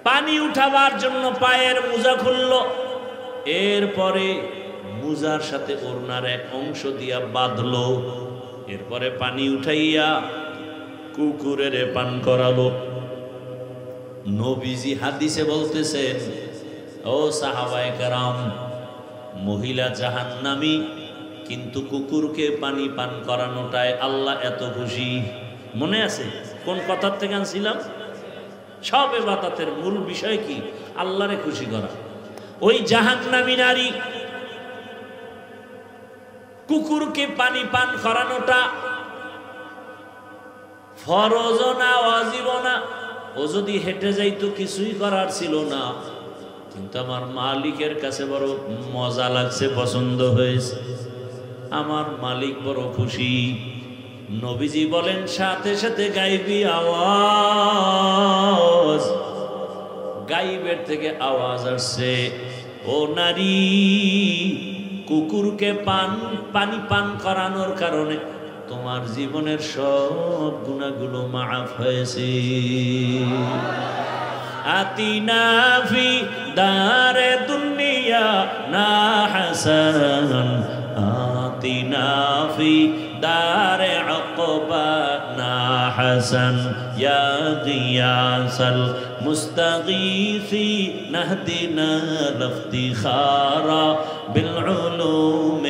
পানি উঠাবার জন্য পায়ের মোজা খুলল, এরপরে মোজার সাথে ওড়নার এক অংশ দিয়া বাঁধলো, এরপরে পানি উঠাইয়া কুকুরের পান করালো। নবীজি হাদিসে বলতেছেন, ও সাহাবায়ে কেরাম, মহিলা জাহান্নামী, কিন্তু কুকুরকে পানি পান করানোটায় আল্লাহ এত খুশি। মনে আছে কোন কথার থেকে আনছিলাম? সব ইবাদতের মূল বিষয় কি? আল্লাহরে খুশি করা। ওই জাহান্নামী নারী কুকুরকে পানি পান করানোটা ফরজ না ওয়াজিব না? ও যদি হেঁটে যাইতো কিছুই করার ছিল না, কিন্তু আমার মালিকের কাছে বড় মজা লাগছে, পছন্দ হয়েছে, আমার মালিক বড় খুশি। নবীজি বলেন, সাথে সাথে গাইবি আওয়াজ, গাইবের থেকে আওয়াজ আসছে, ও নারী, কুকুরকে পানি পান করানোর কারণে তোমার জীবনের সব গুনাহগুলো মাফ হয়েছে। আতিনা ফি দারে দুনিয়া سيدنا حسن آتنا في دار عقبانا حسن يا غياث المستغيثين اهدنا الافتخار بالعلوم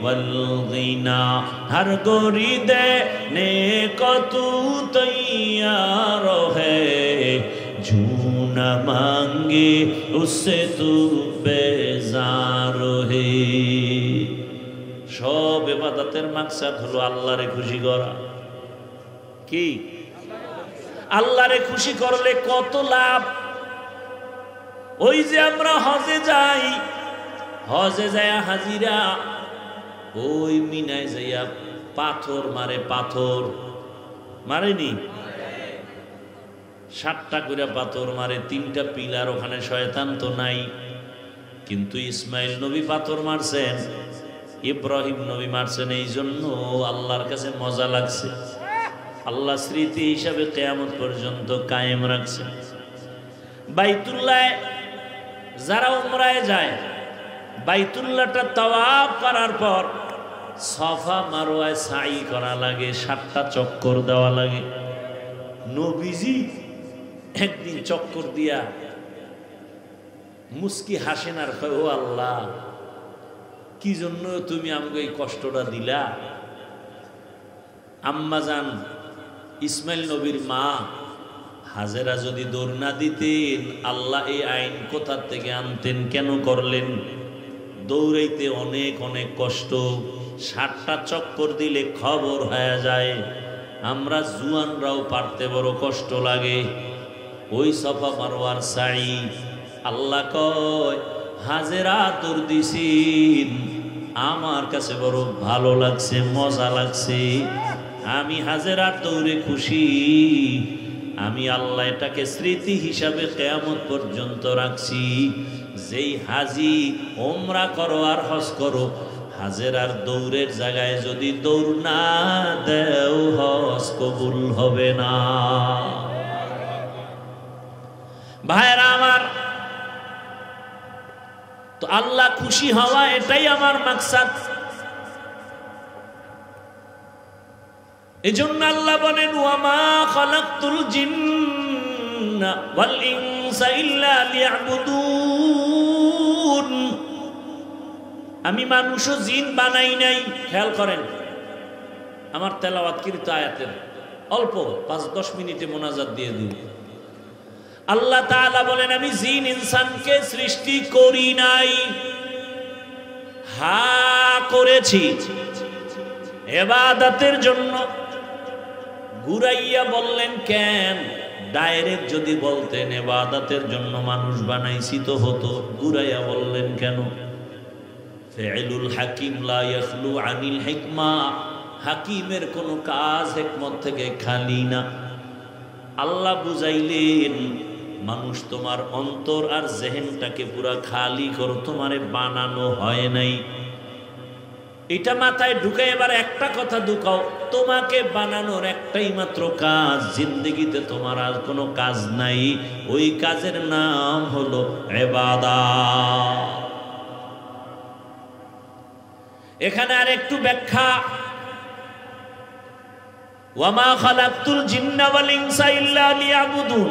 والغنى ہر گوری دینے کو تو تیار ہے جو نہ مانگے اس سے تو بیزار ہے সব ইবাদতের মাকসাদ হলো আল্লাহরে খুশি করা কি আল্লাহরে খুশি করলে কত লাভ ওই যে আমরা হজে যাই হজে যায় হাজিরা ওই মিনায় যাইয়া পাথর মারে পাথর মারেনি 7টা করে পাথর মারে 3টা পিলার ওখানে শয়তান তো নাই কিন্তু ইসমাইল নবী পাথর মারছেন ইব্রাহিম নবী মারছেন এই জন্য আল্লাহর কাছে মজা লাগছে আল্লাহ স্মৃতি হিসাবে কিয়ামত পর্যন্ত কায়েম রাখছে বাইতুল্লাহ যারা উমরায় যায় বাইতুল্লাহটা তাওয়াফ করার পর সাফা মারওয়ায় সাই করা লাগে 7টা চক্কর দেওয়া লাগে নবীজি একদিন চক্কর দিয়া মুস্কি হাসেন আর কয় ও আল্লাহ কি জন্য তুমি আমাকে এই কষ্টটা দিলা আম্মাজান ইসমাইল নবীর মা হাজেরা যদি দৌড় না দিতেন আল্লাহ এই আইন কোথা থেকে আনতেন কেন করলেন দৌড়াইতে অনেক অনেক কষ্ট 7টা চক্কর দিলে খবর হয়ে যায় আমরা জুয়ানরাও পারতে বড় কষ্ট লাগে ওই সাফা মারওয়ার সাই আল্লাহ কয় হাজেরা দৌড় দিছেন আমার কাছে বড় ভালো লাগছে মজা লাগছে আমি হাজেরার দৌড়ে খুশি আমি আল্লাহ এটাকে স্মৃতি হিসাবে কিয়ামত পর্যন্ত রাখছি যেই হাজি ওমরা করো আর হজ করো হাজেরার দৌড়ের জায়গায় যদি দৌড় না দেও হজ কবুল হবে না ভাইরা আমার তো আল্লাহ খুশি হওয়া এটাই আমার মাকসাদ এজন্য আল্লাহ বলেন ওয়ামা খালাকতুল জিন্না ওয়াল ইনসা ইল্লা লিয়াবুদুন আমি মানুষ ও জিন বানাই নাই খেয়াল করেন আমার তেলাওয়াতকৃত আয়াতের অল্প 5-10 মিনিটে মোনাজাত দিয়ে দিই আল্লাহ তাআলা বলেন আমি জিন ইনসানকে সৃষ্টি করি নাই হ্যাঁ করেছি ইবাদতের জন্য ঘুরাইয়া বললেন কেন ডাইরেক্ট যদি বলতেন ইবাদতের জন্য মানুষ বানাইছি তো হতো ঘুরাইয়া বললেন কেন ফিউলুল হাকিম লা ইয়াখলু আনিল হিকমা হাকিমের কোনো কাজ হিকমত থেকে খালি না আল্লাহ বুঝাইলেন মানুষ তোমার অন্তর আর জেহেনটাকে পুরা খালি করো তোমারে বানানো হয় নাই এটা মাথায় ঢুকে এবার একটা কথা ঢুকাও তোমাকে বানানোর একটাই মাত্র কাজ জিন্দেগিতে তোমার আর কোনো কাজ নাই ওই কাজের নাম হলো ইবাদত এখানে আর একটু ব্যাখ্যা ওয়ামা খালাকতুল জিন্না ওয়াল ইনসা ইল্লা লিয়াবুদুন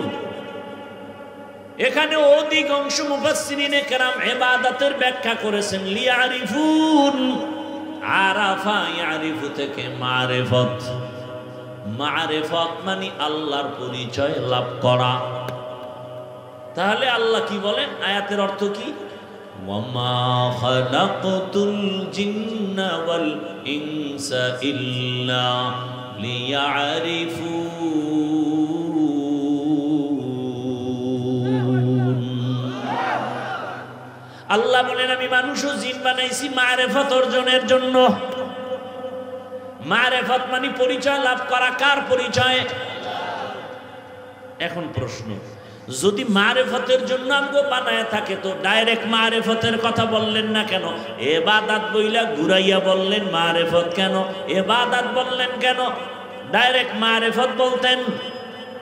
এখানে অধিকাংশ মুফাসসিরিনে কেরাম ইবাদতের ব্যাখ্যা করেছেন লিয়ারিফুন আরাফা ইয়ারিফু থেকে মারিফত মারিফত মানে আল্লাহর পরিচয় লাভ করা তাহলে আল্লাহ কি বলেন আয়াতের অর্থ কি ওয়ামা খালাকতুল জিন্না ওয়াল ইনসা ইল্লা লিয়ারিফুন আল্লাহ বলেন আমি মানুষ ও জিন বানাইছি মারিফত অর্জনের জন্য মারিফত মানে পরিচয় লাভ করা কার পরিচয় এখন প্রশ্ন যদি মারিফতের জন্য আমগো বানায় থাকে তো ডাইরেক্ট মারিফতের কথা বললেন না কেন ইবাদত বইলা ঘুরাইয়া বললেন মারিফত কেন ইবাদত বললেন কেন ডাইরেক্ট মারিফত বলতেন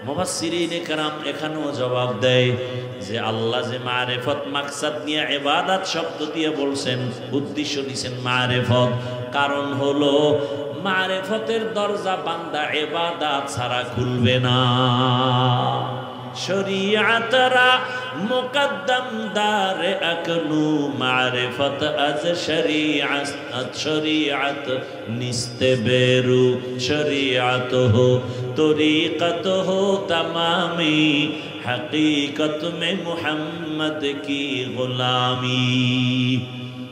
মুফাসসিরিনে কেরাম এখানেও জবাব দেয় যে আল্লাহ যে মারিফত মাকসাদ নিয়ে ইবাদত শব্দ দিয়ে বলছেন, উদ্দেশ্য নিছেন মারিফত, কারণ হলো মারিফতের দরজা বান্দা ইবাদত ছাড়া খুলবে না। শরীয়তরা মুকদ্দম দার আকনু মারিফত আজ শরীয়ত নিস্তে বেরু শরীয়ত হো তরিকত হো তমামি হकीकत में মুহাম্মদ কি গোলামি।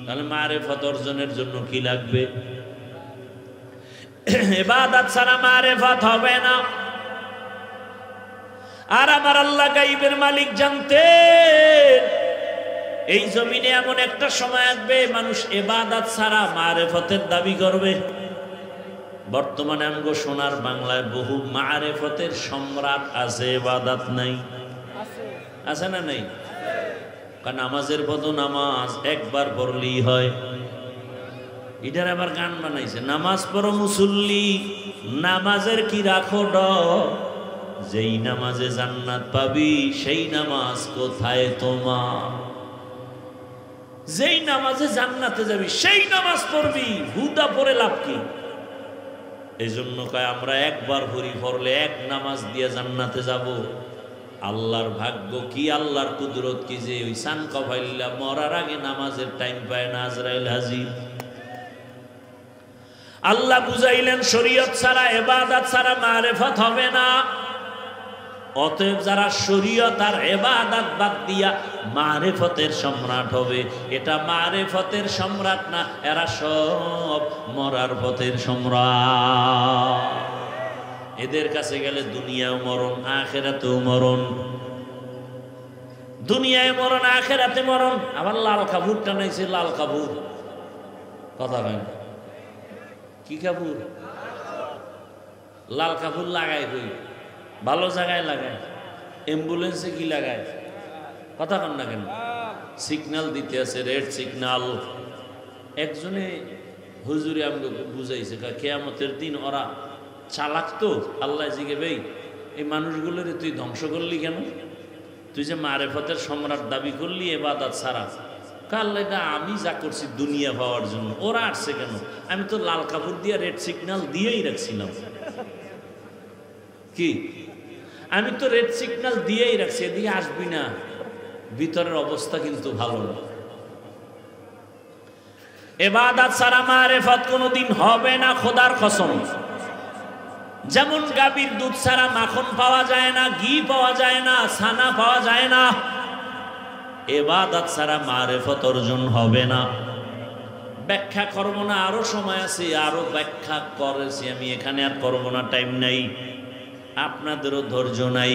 তাহলে মারিফত অর্জনের জন্য কি লাগবে? ইবাদত ছাড়া মারিফত হবে না। আর আমার আল্লাহ গায়বের মালিক জানতেন এই জমিনে এমন একটা সময় আসবে মানুষ ইবাদত ছাড়া মারিফতের দাবি করবে। বর্তমানে আমগো সোনার বাংলায় বহু মারিফতের সম্রাট আছে, ইবাদত নাই। আছে না নাই? কারণ নামাজের বদল নামাজ একবার পড়লেই হয়। এটার আবার গান বানাইছে, নামাজ পড়ো মুসল্লি নামাজের কি রাখো ডর, যেই নামাজে জান্নাত পাবি সেই নামাজ কোথায় তোমার। যেই নামাজে জান্নাতে যাবি সেই নামাজ পড়বি, হুদা পড়ে লাভ কি? এই জন্য কয় আমরা একবার পড়ি, পড়লে এক নামাজ দিয়ে জান্নাতে যাব। আল্লাহর ভাগ্য কি, আল্লাহর কুদরত কি যে ওই সান কফাইল্লা মরার আগে নামাজের টাইম পায় না, আজরাইল হাজির। আল্লাহ বুঝাইলেন শরীয়ত ছাড়া ইবাদত ছাড়া মারিফত হবে না। অতএব যারা শরীয়ত আর ইবাদত বাদ দিয়া মারিফতের সম্রাট হবে, এটা মারিফতের সম্রাট না, এরা সব মরার পথের সম্রাট। এদের কাছে গেলে দুনিয়াও মরণ আখিরাতেও মরণ, দুনিয়ায় মরণ আখিরাতে মরণ। আবার লাল কাপড় টানাইছে, লাল কাপড় কথা হয় না, কি কাপড়? লাল কাপড় লাগায় কই? ভালো জায়গায় লাগায়, অ্যাম্বুলেন্সে কি লাগায়? কথা কন না কেন? সিগন্যাল দিতে আছে, রেড সিগন্যাল। একজনে হুজুরে আমাকে বুঝাইছে, কিয়ামতের দিন ওরা চালাক তো। আল্লাহ জিগে ভাই এই মানুষগুলোরে তুই ধ্বংস করলি কেন? তুই যে মারিফতের সম্রাট দাবি করলি ইবাদত ছাড়া। আল্লাহ এটা আমি যা করছি দুনিয়া পাওয়ার জন্য, ওরা আসছে কেন? আমি তো লাল কাপড় দিয়ে রেড সিগন্যাল দিয়েই রাখছিলাম। কি? আমি তো রেড সিগন্যাল দিয়েই রাখছি, এদিকে আসবি না। ভিতরের অবস্থা কিন্তু ভালো না। ইবাদত ছাড়া মারিফত কোনোদিন হবে না, খোদার কসম। যেমন গাভীর দুধ ছাড়া মাখন পাওয়া যায় না, ঘি পাওয়া যায় না, ছানা পাওয়া যায় না, ইবাদত ছাড়া মারিফত অর্জন হবে না। ব্যাখ্যা করব না, আরো সময় আছে, আরো ব্যাখ্যা করেছি আমি, এখানে আর করব না, টাইম নাই, আপনাদেরও ধৈর্য নাই।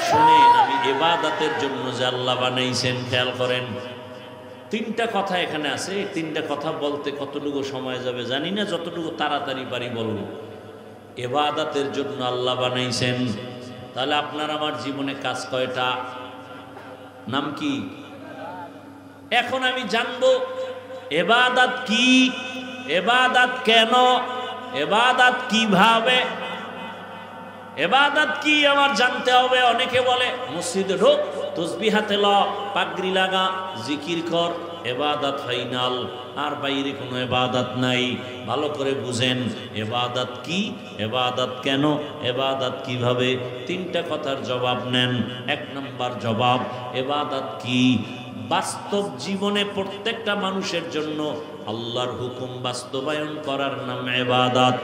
শুনেন, আমি ইবাদতের জন্য যে আল্লাহ বানাইছেন খেয়াল করেন। তিনটা কথা এখানে আছে, এই তিনটা কথা বলতে কতটুকু সময় যাবে জানি না, যতটুকু তাড়াতাড়ি পারি বলবো। ইবাদতের জন্য আল্লাহ বানাইছেন, তাহলে আপনার আমার জীবনে কাজ কয়টা? নাম কি? এখন আমি জানবো ইবাদত কি, ইবাদত কেন, ইবাদত কিভাবে, ইবাদত কি আমার জানতে হবে। অনেকে বলে মসজিদে ঢোক, তসবিহ হাতে ল, পাগড়ি লাগা, জিকির কর, ইবাদত ফাইনাল, আর বাইরে কোনো ইবাদত নাই। ভালো করে বুঝেন ইবাদত কি, ইবাদত কেন, ইবাদত কিভাবে। তিনটা কথার জবাব নেন। এক নম্বর জবাব, ইবাদত কি? বাস্তব জীবনে প্রত্যেকটা মানুষের জন্য আল্লাহর হুকুম বাস্তবায়ন করার নাম ইবাদত।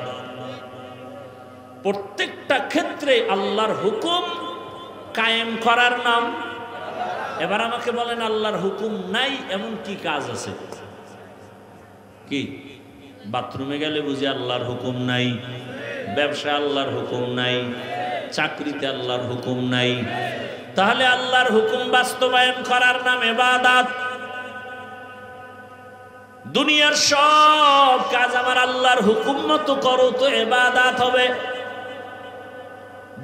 প্রত্যেকটা ক্ষেত্রে আল্লাহর হুকুম কায়েম করার নাম। এবার আমাকে বলেন, আল্লাহর হুকুম নাই এমন কি কাজ আছে? কি? বাথরুমে গেলে বুঝি আল্লাহর হুকুম নাই, ব্যবসা আল্লাহর হুকুম নাই, চাকরিতে আল্লাহর হুকুম নাই। তাহলে আল্লাহর হুকুম বাস্তবায়ন করার নাম ইবাদত। দুনিয়ার সব কাজ আমার আল্লাহর হুকুম মতো করো তো ইবাদত হবে।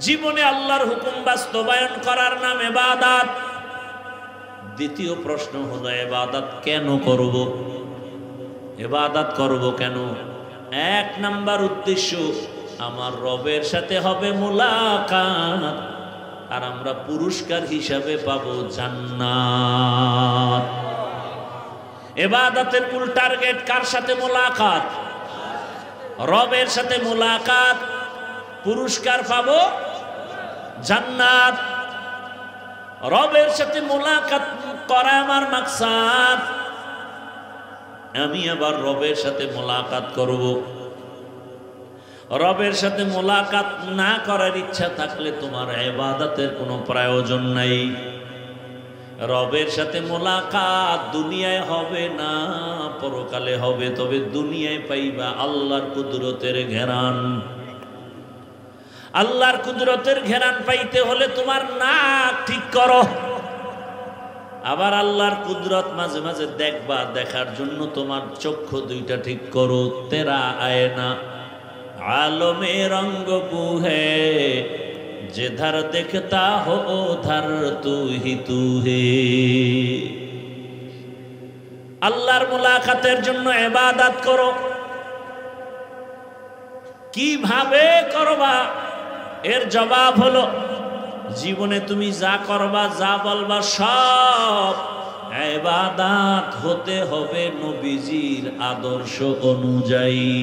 জীবনে আল্লাহর হুকুম বাস্তবায়ন করার নাম ইবাদত। দ্বিতীয় প্রশ্ন হলো, ইবাদত কেন করব? ইবাদত করব কেন? এক নাম্বার উদ্দেশ্য, আমার রবের সাথে হবে মুলাকাত, আর আমরা পুরস্কার হিসাবে পাবো জান্নাত। ইবাদতের মূল টার্গেট কার সাথে মুলাকাত? রবের সাথে মুলাকাত, পুরস্কার পাবো জান্নাত। রবের সাথে মুলাকাত করা আমার মাকসাদ। আমি আবার রবের সাথে মুলাকাত করব। রবের সাথে মুলাকাত না করার ইচ্ছা থাকলে তোমার ইবাদতের কোনো প্রয়োজন নাই। রবের সাথে মুলাকাত দুনিয়ায় হবে না, পরকালে হবে। তবে দুনিয়ায় পাইবা আল্লাহর কুদরতের ঘেরান। আল্লাহর কুদরতের ঘেরান পাইতে হলে তোমার নাক ঠিক করো। আবার আল্লাহর কুদরত মাঝে মাঝে দেখবা, দেখার জন্য তোমার চক্ষু দুইটা ঠিক করো। তেরা আয়না आलमे रंग बू है, जिधर देखता हो उधर तू ही तू है। আল্লাহর মুলাকাতের জন্য ইবাদত করো। কিভাবে করবা? এর জবাব হলো জীবনে তুমি যা করবা, যা বলবা সব ইবাদত হতে হবে নবীজির আদর্শ অনুযায়ী।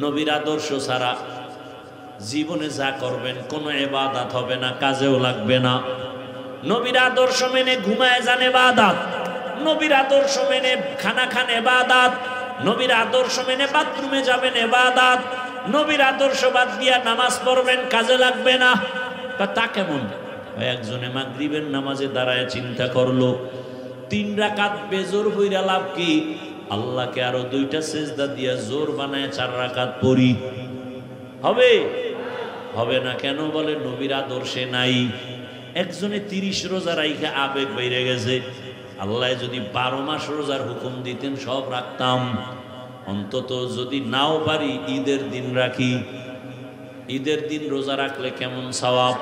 নবীর আদর্শ ছাড়া জীবনে যা করবেন কোনো ইবাদত হবে না, কাজেও লাগবে না। নবীর আদর্শ মেনে ঘুমায় যান ইবাদত, নবীর আদর্শ মেনে খানা খান ইবাদত, নবীর আদর্শ মেনে বাথরুমে যাবেন ইবাদত, নবীর আদর্শ বাদ দিয়া নামাজ পড়বেন, কাজে লাগবে না। তা কেমন? একজনে মাগরিবের নামাজে দাঁড়ায় চিন্তা করলো 3 রাকাত বেজোর হইরা লাভ কি? আল্লাহকে আরো 2টা সেজদা দিয়া জোর বানায় 4 রাকাত পড়ি। হবে? হবে না। কেন? বলে নবীর আদর্শে নাই। একজনে 30 রোজা রাইখা আবেগ বাইরে গেছে। আল্লাহ যদি 12 মাস রোজার হুকুম দিতেন সব রাখতাম। অন্তত যদি নাও পারি ঈদের দিন রাখি। ঈদের দিন রোজা রাখলে কেমন সওয়াব?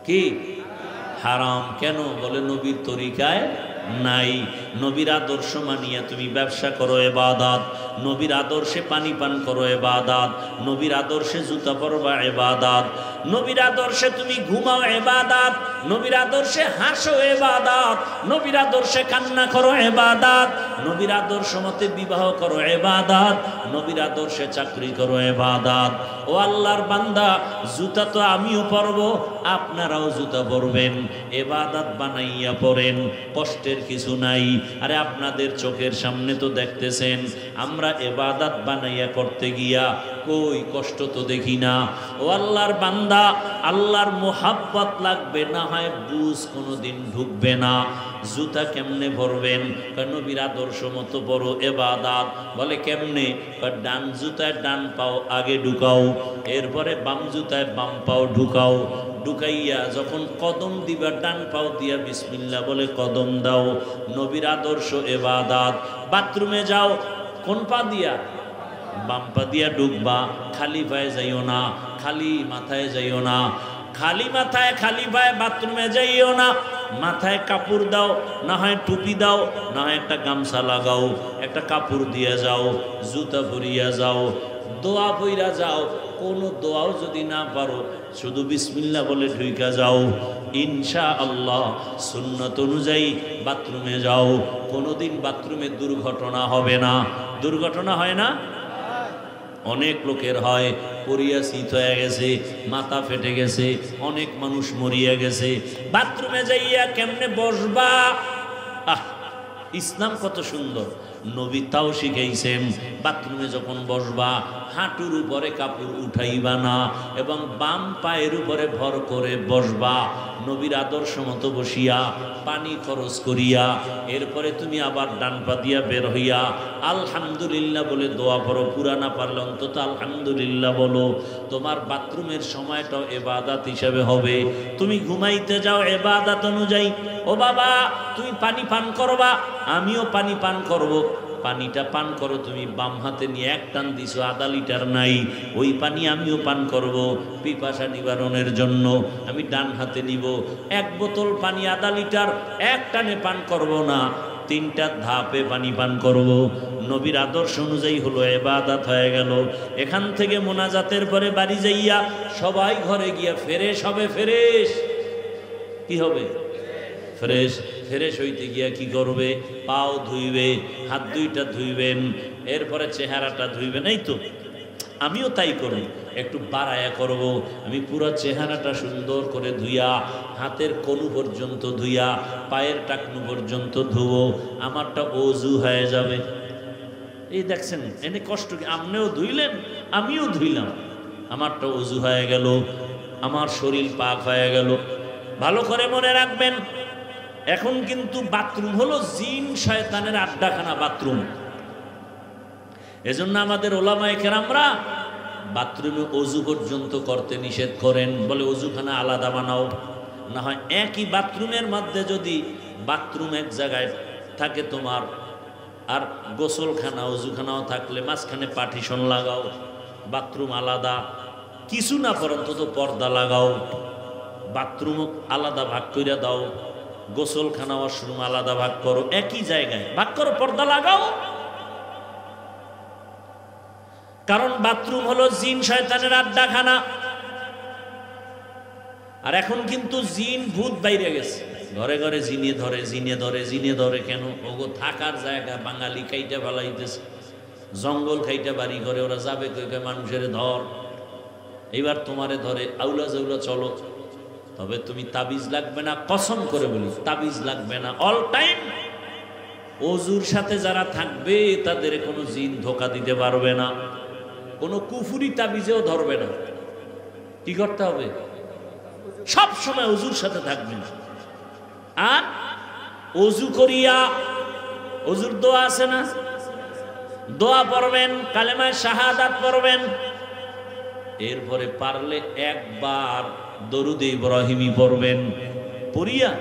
কি হারাম? কেন? বলে নবীর তরিকায় নাই। নবীর আদর্শ মানিয়া তুমি ব্যবসা করো ইবাদত, নবীর আদর্শে পানি পান করো ইবাদত, নবীর আদর্শে জুতা পরবা ইবাদত, নবীর আদর্শে তুমি ঘুমাও ইবাদত, নবীর আদর্শে হাসো ইবাদত, নবীর আদর্শে কান্না করো ইবাদত, নবীর আদর্শ মতে বিবাহ করো ইবাদত, নবীর আদর্শে চাকরি করো ইবাদত। ও আল্লাহর বান্দা, জুতা তো আমিও পরবো, আপনারাও জুতা পরবেন, ইবাদত বানাইয়া পড়েন, কষ্টের কিছু নাই। আরে আপনাদের চোখের সামনে তো দেখতেছেন আমরা ইবাদত বানাইয়া করতে গিয়া কই কষ্ট তো দেখি না। ও আল্লাহর বান্দা, আল্লাহর মোহাব্বত লাগবে, না হয় বুঝ কোনোদিন ঢুকবে না। জুতা কেমনে ভরবেন? নবীর আদর্শ মতো বড় ইবাদত। বলে কেমনে? ডান জুতায় ডান পাও আগে ঢুকাও, এরপরে বাম জুতায় বাম পাও ঢুকাও। ঢুকাইয়া যখন কদম দিবা ডান পাও দিয়া বিসমিল্লাহ বলে কদম দাও। নবীর আদর্শ ইবাদত। বাথরুমে যাও কোন পা দিয়া? বাম পা দিয়া ঢুকবা। খালি পায়ে যাইও না, খালি মাথায় যাইও না, খালি মাথায় খালি পায়ে বাথরুমে যাইও না। মাথায় কাপড় দাও, না হয় টুপি দাও, না হয় একটা গামছা লাগাও, একটা কাপড় দিয়ে যাও, জুতা পরিয়া যাও, দোয়া পইরা যাও। কোনো দোয়াও যদি না পারো শুধু বিসমিল্লাহ বলে ঢুইকা যাও। ইনশাআল্লাহ সুন্নত অনুযায়ী বাথরুমে যাও। কোনোদিন বাথরুমে দুর্ঘটনা হবে না। দুর্ঘটনা হয় না? অনেক লোকের হয়, পরিয়া শীত হয়ে গেছে, মাথা ফেটে গেছে, অনেক মানুষ মরিয়া গেছে। বাথরুমে যাইয়া কেমনে বসবা? ইসলাম কত সুন্দর, নবী তাও শিখাইছেন। বাথরুমে যখন বসবা হাঁটুর উপরে কাপড় উঠাইবা না এবং বাম পায়ের উপরে ভর করে বসবা। নবীর আদর্শ মতো বসিয়া পানি খরচ করিয়া এরপরে তুমি আবার ডান পা দিয়া বের হইয়া আলহামদুলিল্লাহ বলে দোয়া পড়ো। পুরা না পারলে অন্তত আলহামদুলিল্লাহ বলো। তোমার বাথরুমের সময়টাও ইবাদত হিসাবে হবে। তুমি ঘুমাইতে যাও ইবাদত অনুযায়ী। ও বাবা, তুমি পানি পান করবা, আমিও পানি পান করব। পানিটা পান করো তুমি বাম হাতে নিয়ে, 1 টান দিছো, আধা লিটার নাই, ওই পানি আমিও পান করব পিপাসা নিবারণের জন্য। আমি ডান হাতে নিব 1 বোতল পানি, আধা লিটার, 1 টানে পান করব না। তিনটা ধাপে পানি পান করব। নবীর আদর্শ অনুযায়ী হলো ইবাদত হয়ে গেল। এখান থেকে মোনাজাতের পরে বাড়ি যাইয়া সবাই ঘরে গিয়া ফ্রেশ হবে। ফ্রেশ কি হবে? ফ্রেশ। ফ্রেশ হইতে গিয়া কি করবে? পাও ধুইবে, হাত দুইটা ধুইবেন, এরপরে চেহারাটা ধুইবেন। এই তো আমিও তাই করি, একটু বাড়ায়া করব। আমি পুরো চেহারাটা সুন্দর করে ধুইয়া, হাতের কনু পর্যন্ত ধুইয়া, পায়ের টাকনু পর্যন্ত ধুবো, আমারটা ওযু হয়ে যাবে। এই দেখছেন এনে কষ্ট কি? আপনিও ধুইলেন, আমিও ধুইলাম, আমারটা ওযু হয়ে গেল, আমার শরীর পাক হয়ে গেল। ভালো করে মনে রাখবেন, এখন কিন্তু বাথরুম হলো জিন শয়তানের আড্ডাখানা বাথরুম। এজন্য আমাদের ওলামায়ে কেরামরা বাথরুমে ওযু পর্যন্ত করতে নিষেধ করেন, বলে ওযুখানা আলাদা বানাও। না হয় একই বাথরুমের মধ্যে যদি বাথরুম এক জায়গায় থাকে তোমার, আর গোসলখানা ওযুখানাও থাকলে মাঝখানে পার্টিশন লাগাও, বাথরুম আলাদা, কিছু না পর্যন্ত পর্দা লাগাও, বাথরুম আলাদা ভাগ করে দাও, গোসলখানা ওয়াশরুম আলাদা ভাগ করো, একই জায়গায় ভাগ করো, পর্দা লাগাও। কারণ বাথরুম হলো জিন শয়তানের আড্ডাখানা। আর এখন কিন্তু জিন ভূত বাইরে গেছে, ঘরে ঘরে জিনে ধরে, জিনে ধরে, জিনে ধরে। কেন? ওগো থাকার জায়গা বাঙালি খাইটা ফেলাইতেছে, জঙ্গল খাইটা বাড়ি করে ওরা যাবে কই কই মানুষের ধর। এইবার তোমারে ধরে, আউলা জাউলা চলো, তবে তুমি তাবিজ লাগবে না, কসম করে বলি তাবিজ লাগবে না। অল টাইম ওযুর সাথে যারা থাকবে তাদের কোনো জিন ধোকা দিতে পারবে না, কোনো কুফুরি তাবিজেও ধরবে না। কি করতে হবে? সব সময় ওযুর সাথে থাকবেন। আর ওযু করিয়া, ওযুর দোয়া আছে না, দোয়া পড়বেন, কালেমায়ে শাহাদাত পড়বেন। এরপরে পারলে একবার দরুদে ইব্রাহিমী পড়বেন, পড়িয়া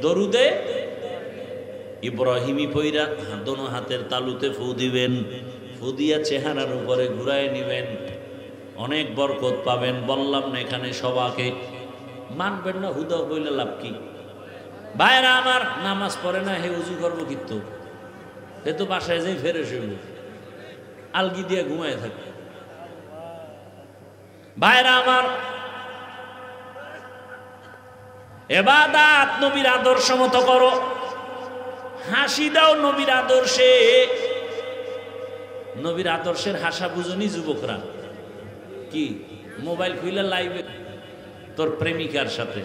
দরুদে ইব্রাহিমী পইরা দোনো হাতের তালুতে ফু দিবেন, ফু দিয়া চেহারার উপরে ঘুরায় নিবেন, অনেক বরকত পাবেন। বললাম না এখানে সবাকে মানবেন না, হুদা বইলে লাভ কি? ভাইরা আমার, নামাজ পড়ে না, হে ওযু করবো কিন্তু, হে তো বাসায় যাই ফেরে শুইব, আলগি দিয়ে ঘুমায় থাকে। ভাইরা আমার, ইবাদত নবীর আদর্শ মতো করো। হাসি দাও নবীর আদর্শে। নবীর আদর্শের হাসা বুঝনি যুবকরা? কি মোবাইল খুলে লাইভে তোর প্রেমিকার সাথে,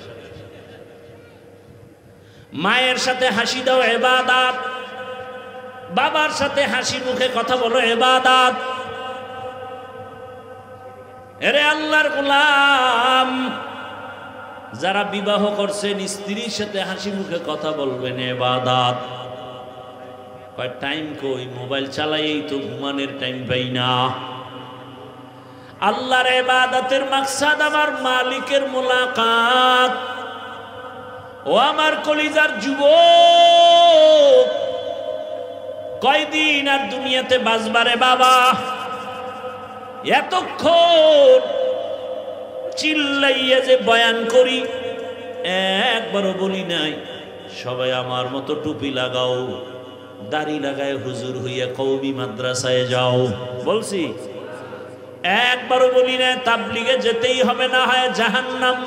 মায়ের সাথে হাসি দাও ইবাদত, বাবার সাথে হাসি মুখে কথা বলো ইবাদত। এরে আল্লাহর গোলাম, যারা বিবাহ করছেন স্ত্রীর সাথে হাসি মুখে কথা বলবেন ইবাদত। কয় টাইম কই? মোবাইল চালাইই তো ঘুমানোর টাইম পাই না। আল্লাহর ইবাদতের মাকসাদ আমার মালিকের মুলাকাত। ও আমার কলিজার যুবক, কয়দিন আর দুনিয়াতে বাঁচবারে বাবা? এতক্ষণ চিল্লাইয়া যে বয়ান করি, একবারও বলি নাই সবাই আমার মতো টুপি লাগাও, দাড়ি লাগায় হুজুর হইয়া কওমি মাদ্রাসায় যাও। বলছি? একবারও বলি নাই তাবলিগে যেতেই হবে, না হয় জাহান্নাম।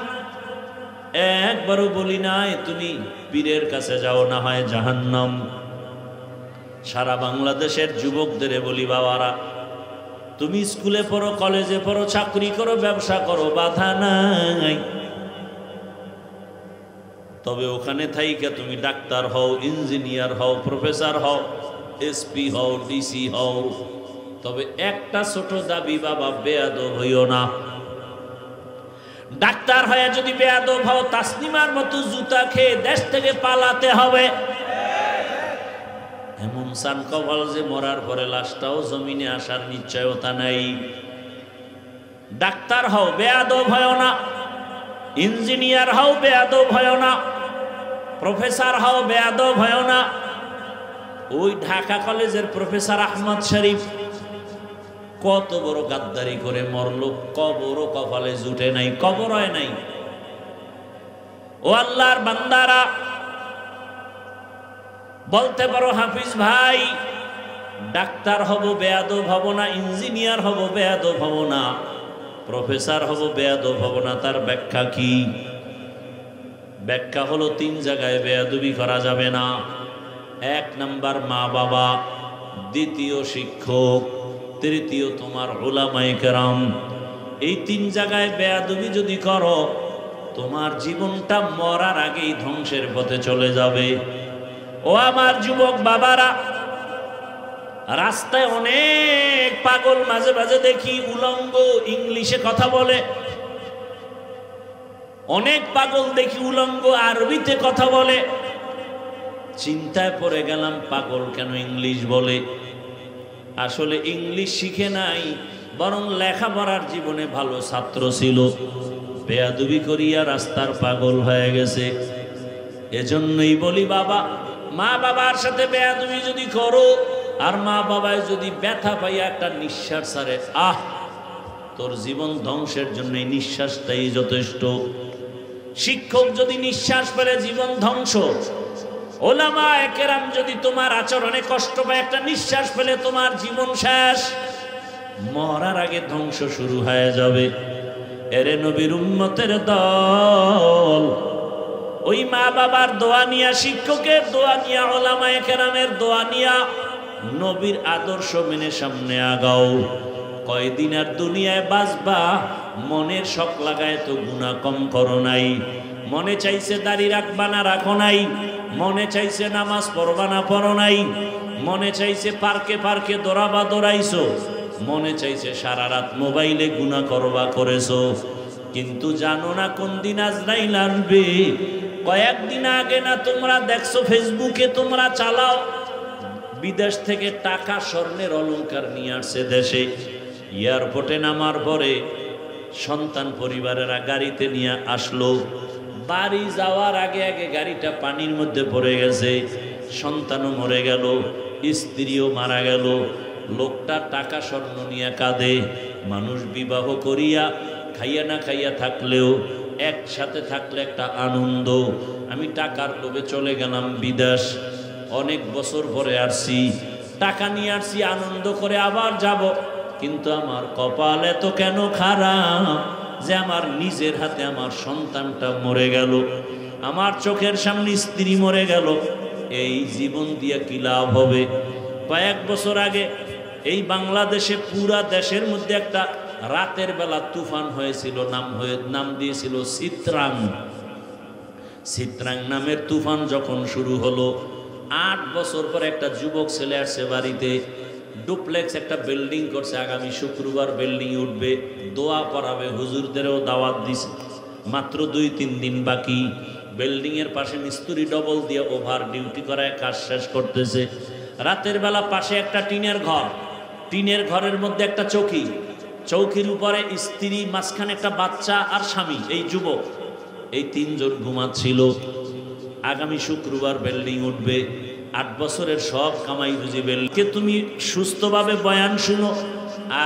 একবারও বলি নাই তুমি পীরের কাছে যাও, না হয় জাহান্নাম। সারা বাংলাদেশের যুবকদের বলি, বাবারা তুমি স্কুলে পড়ো, কলেজে পড়ো, চাকরি করো, ব্যবসা করো, বাধা নাই। তবে ওখানে থাইকা তুমি ডাক্তার হও, ইঞ্জিনিয়ার হও, প্রফেসর হও, এসপি হও, ডিসি হও, তবে একটা ছোট দাবি, বাবা বেয়াদব হইও না। ডাক্তার হয়ে যদি বেয়াদব হও, তাসনিমার মতো জুতা খেয়ে দেশ থেকে পালাতে হবে। এমন সান কপাল যে মরার পরে লাশটাও জমিনে আসার নিশ্চয়তা নাই। ডাক্তার হও, বেয়াদব হয় না। ইঞ্জিনিয়ার হও, বেয়াদব হয় না। প্রফেসর হও, বেয়াদব হয় না। ওই ঢাকা কলেজের প্রফেসর আহমদ শরীফ কত বড় গাদ্দারি করে মরল, কবরও কপালে জুটে নাই, কবর হয় নাই। ও আল্লাহর বান্দারা, বলতে পারো হাফিজ ভাই ডাক্তার হব বেয়াদব হব না, ইঞ্জিনিয়ার হব বেয়াদব হব না, প্রফেসর হব বেয়াদব হব না, তার ব্যাখ্যা কি? ব্যাখ্যা হলো 3 জায়গায় বেয়াদবি করা যাবে না। 1 নাম্বার মা বাবা, দ্বিতীয় শিক্ষক, তৃতীয় তোমার উলামায়ে কেরাম। এই 3 জায়গায় বেয়াদবি যদি করো তোমার জীবনটা মরার আগেই ধ্বংসের পথে চলে যাবে। ও আমার যুবক বাবারা, রাস্তায় অনেক পাগল মাঝে মাঝে দেখি উলঙ্গ ইংলিশে কথা বলে, অনেক পাগল দেখি উলঙ্গ আরবিতে কথা বলে। চিন্তায় পড়ে গেলাম পাগল কেন ইংলিশ বলে? আসলে ইংলিশ শিখে নাই, বরং লেখাপড়ার জীবনে ভালো ছাত্র ছিল, বেয়াদবি করিয়া রাস্তার পাগল হয়ে গেছে। এজন্যই বলি বাবা, মা বাবার সাথে বেয়াদবি যদি করো আর মা বাবায় যদি ব্যথা পাইয়া একটা নিঃশ্বাস ছাড়ে, তোর জীবন ধ্বংসের জন্য এই নিঃশ্বাসটাই যথেষ্ট। শিক্ষক যদি নিঃশ্বাস ফেলে জীবন ধ্বংস, ওলামায়ে কেরাম যদি তোমার আচরণে কষ্ট পায় একটা নিঃশ্বাস ফেলে তোমার জীবন শেষ, মরার আগে ধ্বংস শুরু হয়ে যাবে। এরে নবীর উম্মতের দল, ওই মা বাবার দোয়া নিয়া, শিক্ষকের দোয়া নিয়া, ওলামায়ে কেরামের দোয়া নিয়া নবীর আদর্শ মেনে সামনে আগাও। কয়দিন আর দুনিয়ায় বাঁচবা, মনের শখ লাগায় তো গুনাহ কম করো নাই। মনে চাইছে দাড়ি রাখবা না রাখো নাই, মনে চাইছে নামাজ পড়বা না পড়ো নাই, মনে চাইছে পার্কে পার্কে দৌড়াবা দৌড়াইছো, মনে চাইছে সারা রাত মোবাইলে গুনাহ করবা করেছো। কিন্তু জানো না কোন দিন আজরাইল আসবে। কয়েকদিন আগে না তোমরা দেখছো ফেসবুকে তোমরা চালাও, বিদেশ থেকে টাকা স্বর্ণের অলংকার নিয়ে আসছে দেশে। এয়ারপোর্টে নামার পরে সন্তান পরিবারেরা গাড়িতে নিয়ে আসলো, বাড়ি যাওয়ার আগে আগে গাড়িটা পানির মধ্যে পড়ে গেছে, সন্তানও মরে গেল, স্ত্রীও মারা গেল। লোকটা টাকা স্বর্ণ নিয়ে কাঁদে। মানুষ বিবাহ করিয়া খাইয়া না খাইয়া থাকলেও একসাথে থাকলে একটা আনন্দ। আমি টাকার লোভে চলে গেলাম বিদেশ, অনেক বছর পরে আসছি, টাকা নিয়ে আসছি আনন্দ করে আবার যাব, কিন্তু আমার কপাল এত কেন খারাপ যে আমার নিজের হাতে আমার সন্তানটা মরে গেল, আমার চোখের সামনে স্ত্রী মরে গেল। এই জীবন দিয়ে কি লাভ হবে? কয়েক বছর আগে এই বাংলাদেশে পুরা দেশের মধ্যে একটা রাতের বেলা তুফান হয়েছিল, নাম দিয়েছিল চিত্রাং। চিত্রাং নামের তুফান যখন শুরু হলো, 8 বছর পর একটা যুবক ছেলে আসছে বাড়িতে, ডুপ্লেক্স একটা বিল্ডিং করছে, আগামী শুক্রবার বিল্ডিং উঠবে, দোয়া করাবে, হুজুরদেরও দাওয়াত দিছে। মাত্র 2-3 দিন বাকি। বিল্ডিং এর পাশে মিস্ত্রি ডবল দিয়ে ওভার ডিউটি করায় কাজ শেষ করতেছে। রাতের বেলা পাশে একটা টিনের ঘর, টিনের ঘরের মধ্যে একটা চৌকি, চৌকির উপরে স্ত্রী, মাঝখানে একটা বাচ্চা আর স্বামী, এই যুবক, এই 3 জন ঘুমাচ্ছিল। আগামী শুক্রবার বিল্ডিং উঠবে, 8 বছরের সব কামাই বুঝি বিল্ডিং। তুমি সুস্থভাবে বয়ান শুনো,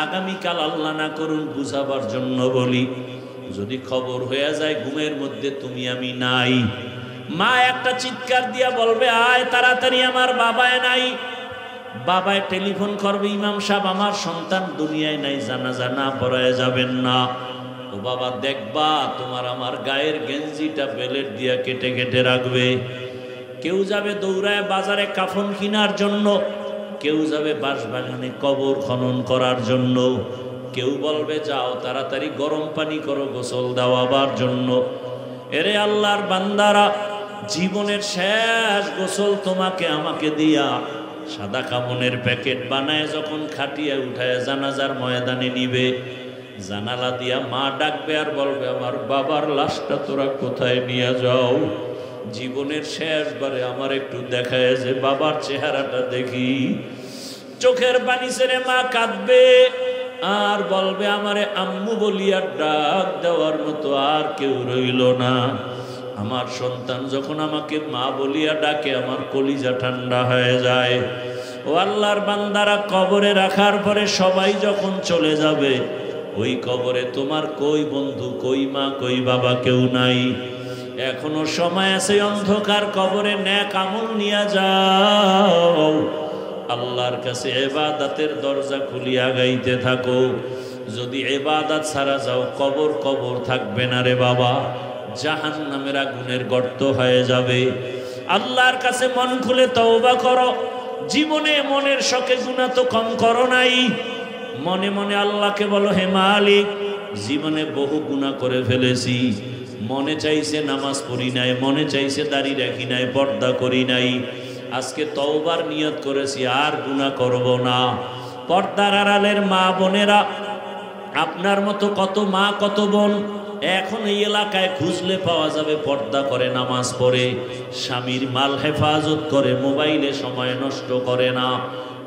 আগামীকাল আল্লাহ না করুন বুঝাবার জন্য বলি, যদি খবর হয়ে যায় ঘুমের মধ্যে তুমি আমি নাই, মা একটা চিৎকার দিয়া বলবে আয় তাড়াতাড়ি, আমার বাবায় নাই। বাবায় টেলিফোন করবে, ইমাম সাহেব আমার সন্তান দুনিয়ায় নাই, জানাজা না পড়ায় যাবেন না। ও বাবা দেখবা তোমার আমার গায়ের গেঞ্জিটা বেলেট দিয়া কেটে কেটে রাখবে। কেউ যাবে দৌড়ায় বাজারে কাফন কেনার জন্য, কেউ যাবে বাঁশবাগানে কবর খনন করার জন্য, কেউ বলবে যাও তাড়াতাড়ি গরম পানি করো গোসল দেওয়াবার জন্য। এরে আল্লাহর বান্দারা, জীবনের শেষ গোসল তোমাকে আমাকে দিয়া সাদা কামনের প্যাকেট বানায় যখন খাটিয়ে উঠায় জানাজার ময়দানে নিবে, জানালা দিয়া মা ডাকবে আর বলবে আমার বাবার লাশটা তোরা কোথায় নিয়ে যাও? জীবনের শেষবারে আমার একটু দেখায় যে বাবার চেহারাটা দেখি। চোখের পানি ছেড়ে মা কাঁদবে আর বলবে আমারে আম্মু বলিয়া ডাক দেওয়ার মতো আর কেউ রইল না। আমার সন্তান যখন আমাকে মা বলিয়া ডাকে আমার কলিজা ঠান্ডা হয়ে যায়। ও আল্লাহর বান্দারা, কবরে রাখার পরে সবাই যখন চলে যাবে, ওই কবরে তোমার কই বন্ধু, কই মা, কই বাবা কেউ নাই। এখনো সময় আছে, অন্ধকার কবরে নেক আমল নিয়ে যাও, আল্লাহর কাছে ইবাদতের দরজা খুলিয়া গাইতে থাকো। যদি ইবাদত ছাড়া যাও, কবর কবর থাকবে না রে বাবা, জাহান্নামের আগুনের গর্ত হয়ে যাবে। আল্লাহর কাছে মন খুলে তওবা করো। জীবনে মনের শখে গুনাহ তো কম করো নাই। মনে মনে আল্লাহকে বলো, হে মালিক, জীবনে বহু গুনাহ করে ফেলেছি। মনে চাইছে নামাজ পড়ি নাই, মনে চাইছে দাড়ি রাখি নাই, পর্দা করি নাই। আজকে তওবার নিয়ত করেছি, আর গুনাহ করব না। পর্দার আড়ালের মা বোনেরা, আপনার মতো কত মা কত বোন এখন এই এলাকায় খুঁজলে পাওয়া যাবে, পর্দা করে, নামাজ পড়ে, স্বামীর মাল হেফাজত করে, মোবাইলে সময় নষ্ট করে না।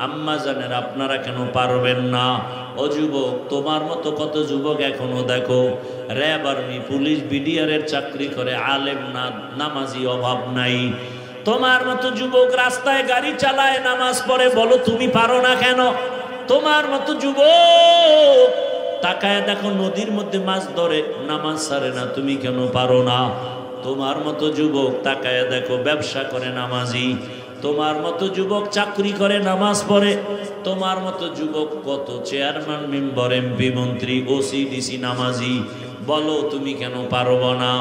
আম্মা জানেন, আপনারা কেন পারবেন না? ও যুবক, তোমার মতো কত যুবক এখনো দেখো র্যাব, আর্মি, পুলিশ, বিডিআরের চাকরি করে, আলেম না, নামাজি অভাব নাই। তোমার মতো যুবক রাস্তায় গাড়ি চালায়, নামাজ পড়ে, বলো তুমি পারো না কেন? তোমার মতো যুবক তাকায় দেখো নদীর মধ্যে মাছ ধরে, নামাজ ছাড়ে না, তুমি কেন পারো না? তোমার মতো যুবক তাকায় দেখো ব্যবসা করে, নামাজি। তোমার মতো যুবক চাকরি করে, নামাজ পড়ে। তোমার মতো যুবক কত চেয়ারম্যান, মেম্বার, এমপি, মন্ত্রী, ওসি, ডিসি, নামাজি, বলো তুমি কেন পারবো না?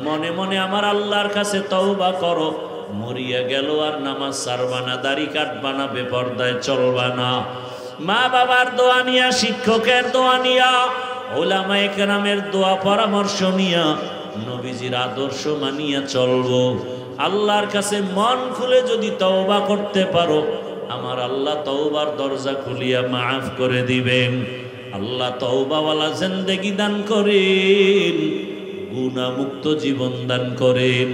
মনে মনে আমার আল্লাহর কাছে তওবা করো। মরিয়া গেল আর নামাজ ছাড়বা না, দাড়ি কাটবা না, বেপরদায় চলবা না। মা বাবার দোয়া নিয়া, শিক্ষকের দোয়া নিয়া, ওলামায়ে কেরামের দোয়া পরামর্শ নিয়া, নবীজির আদর্শ মানিয়া চলবো। আল্লাহর কাছে মন খুলে যদি তওবা করতে পারো, আমার আল্লাহ তওবার দরজা খুলিয়া মাফ করে দিবেন। আল্লাহ তওবাওয়ালা জিন্দেগি দান করেন, গুনাহ মুক্ত জীবন দান করেন।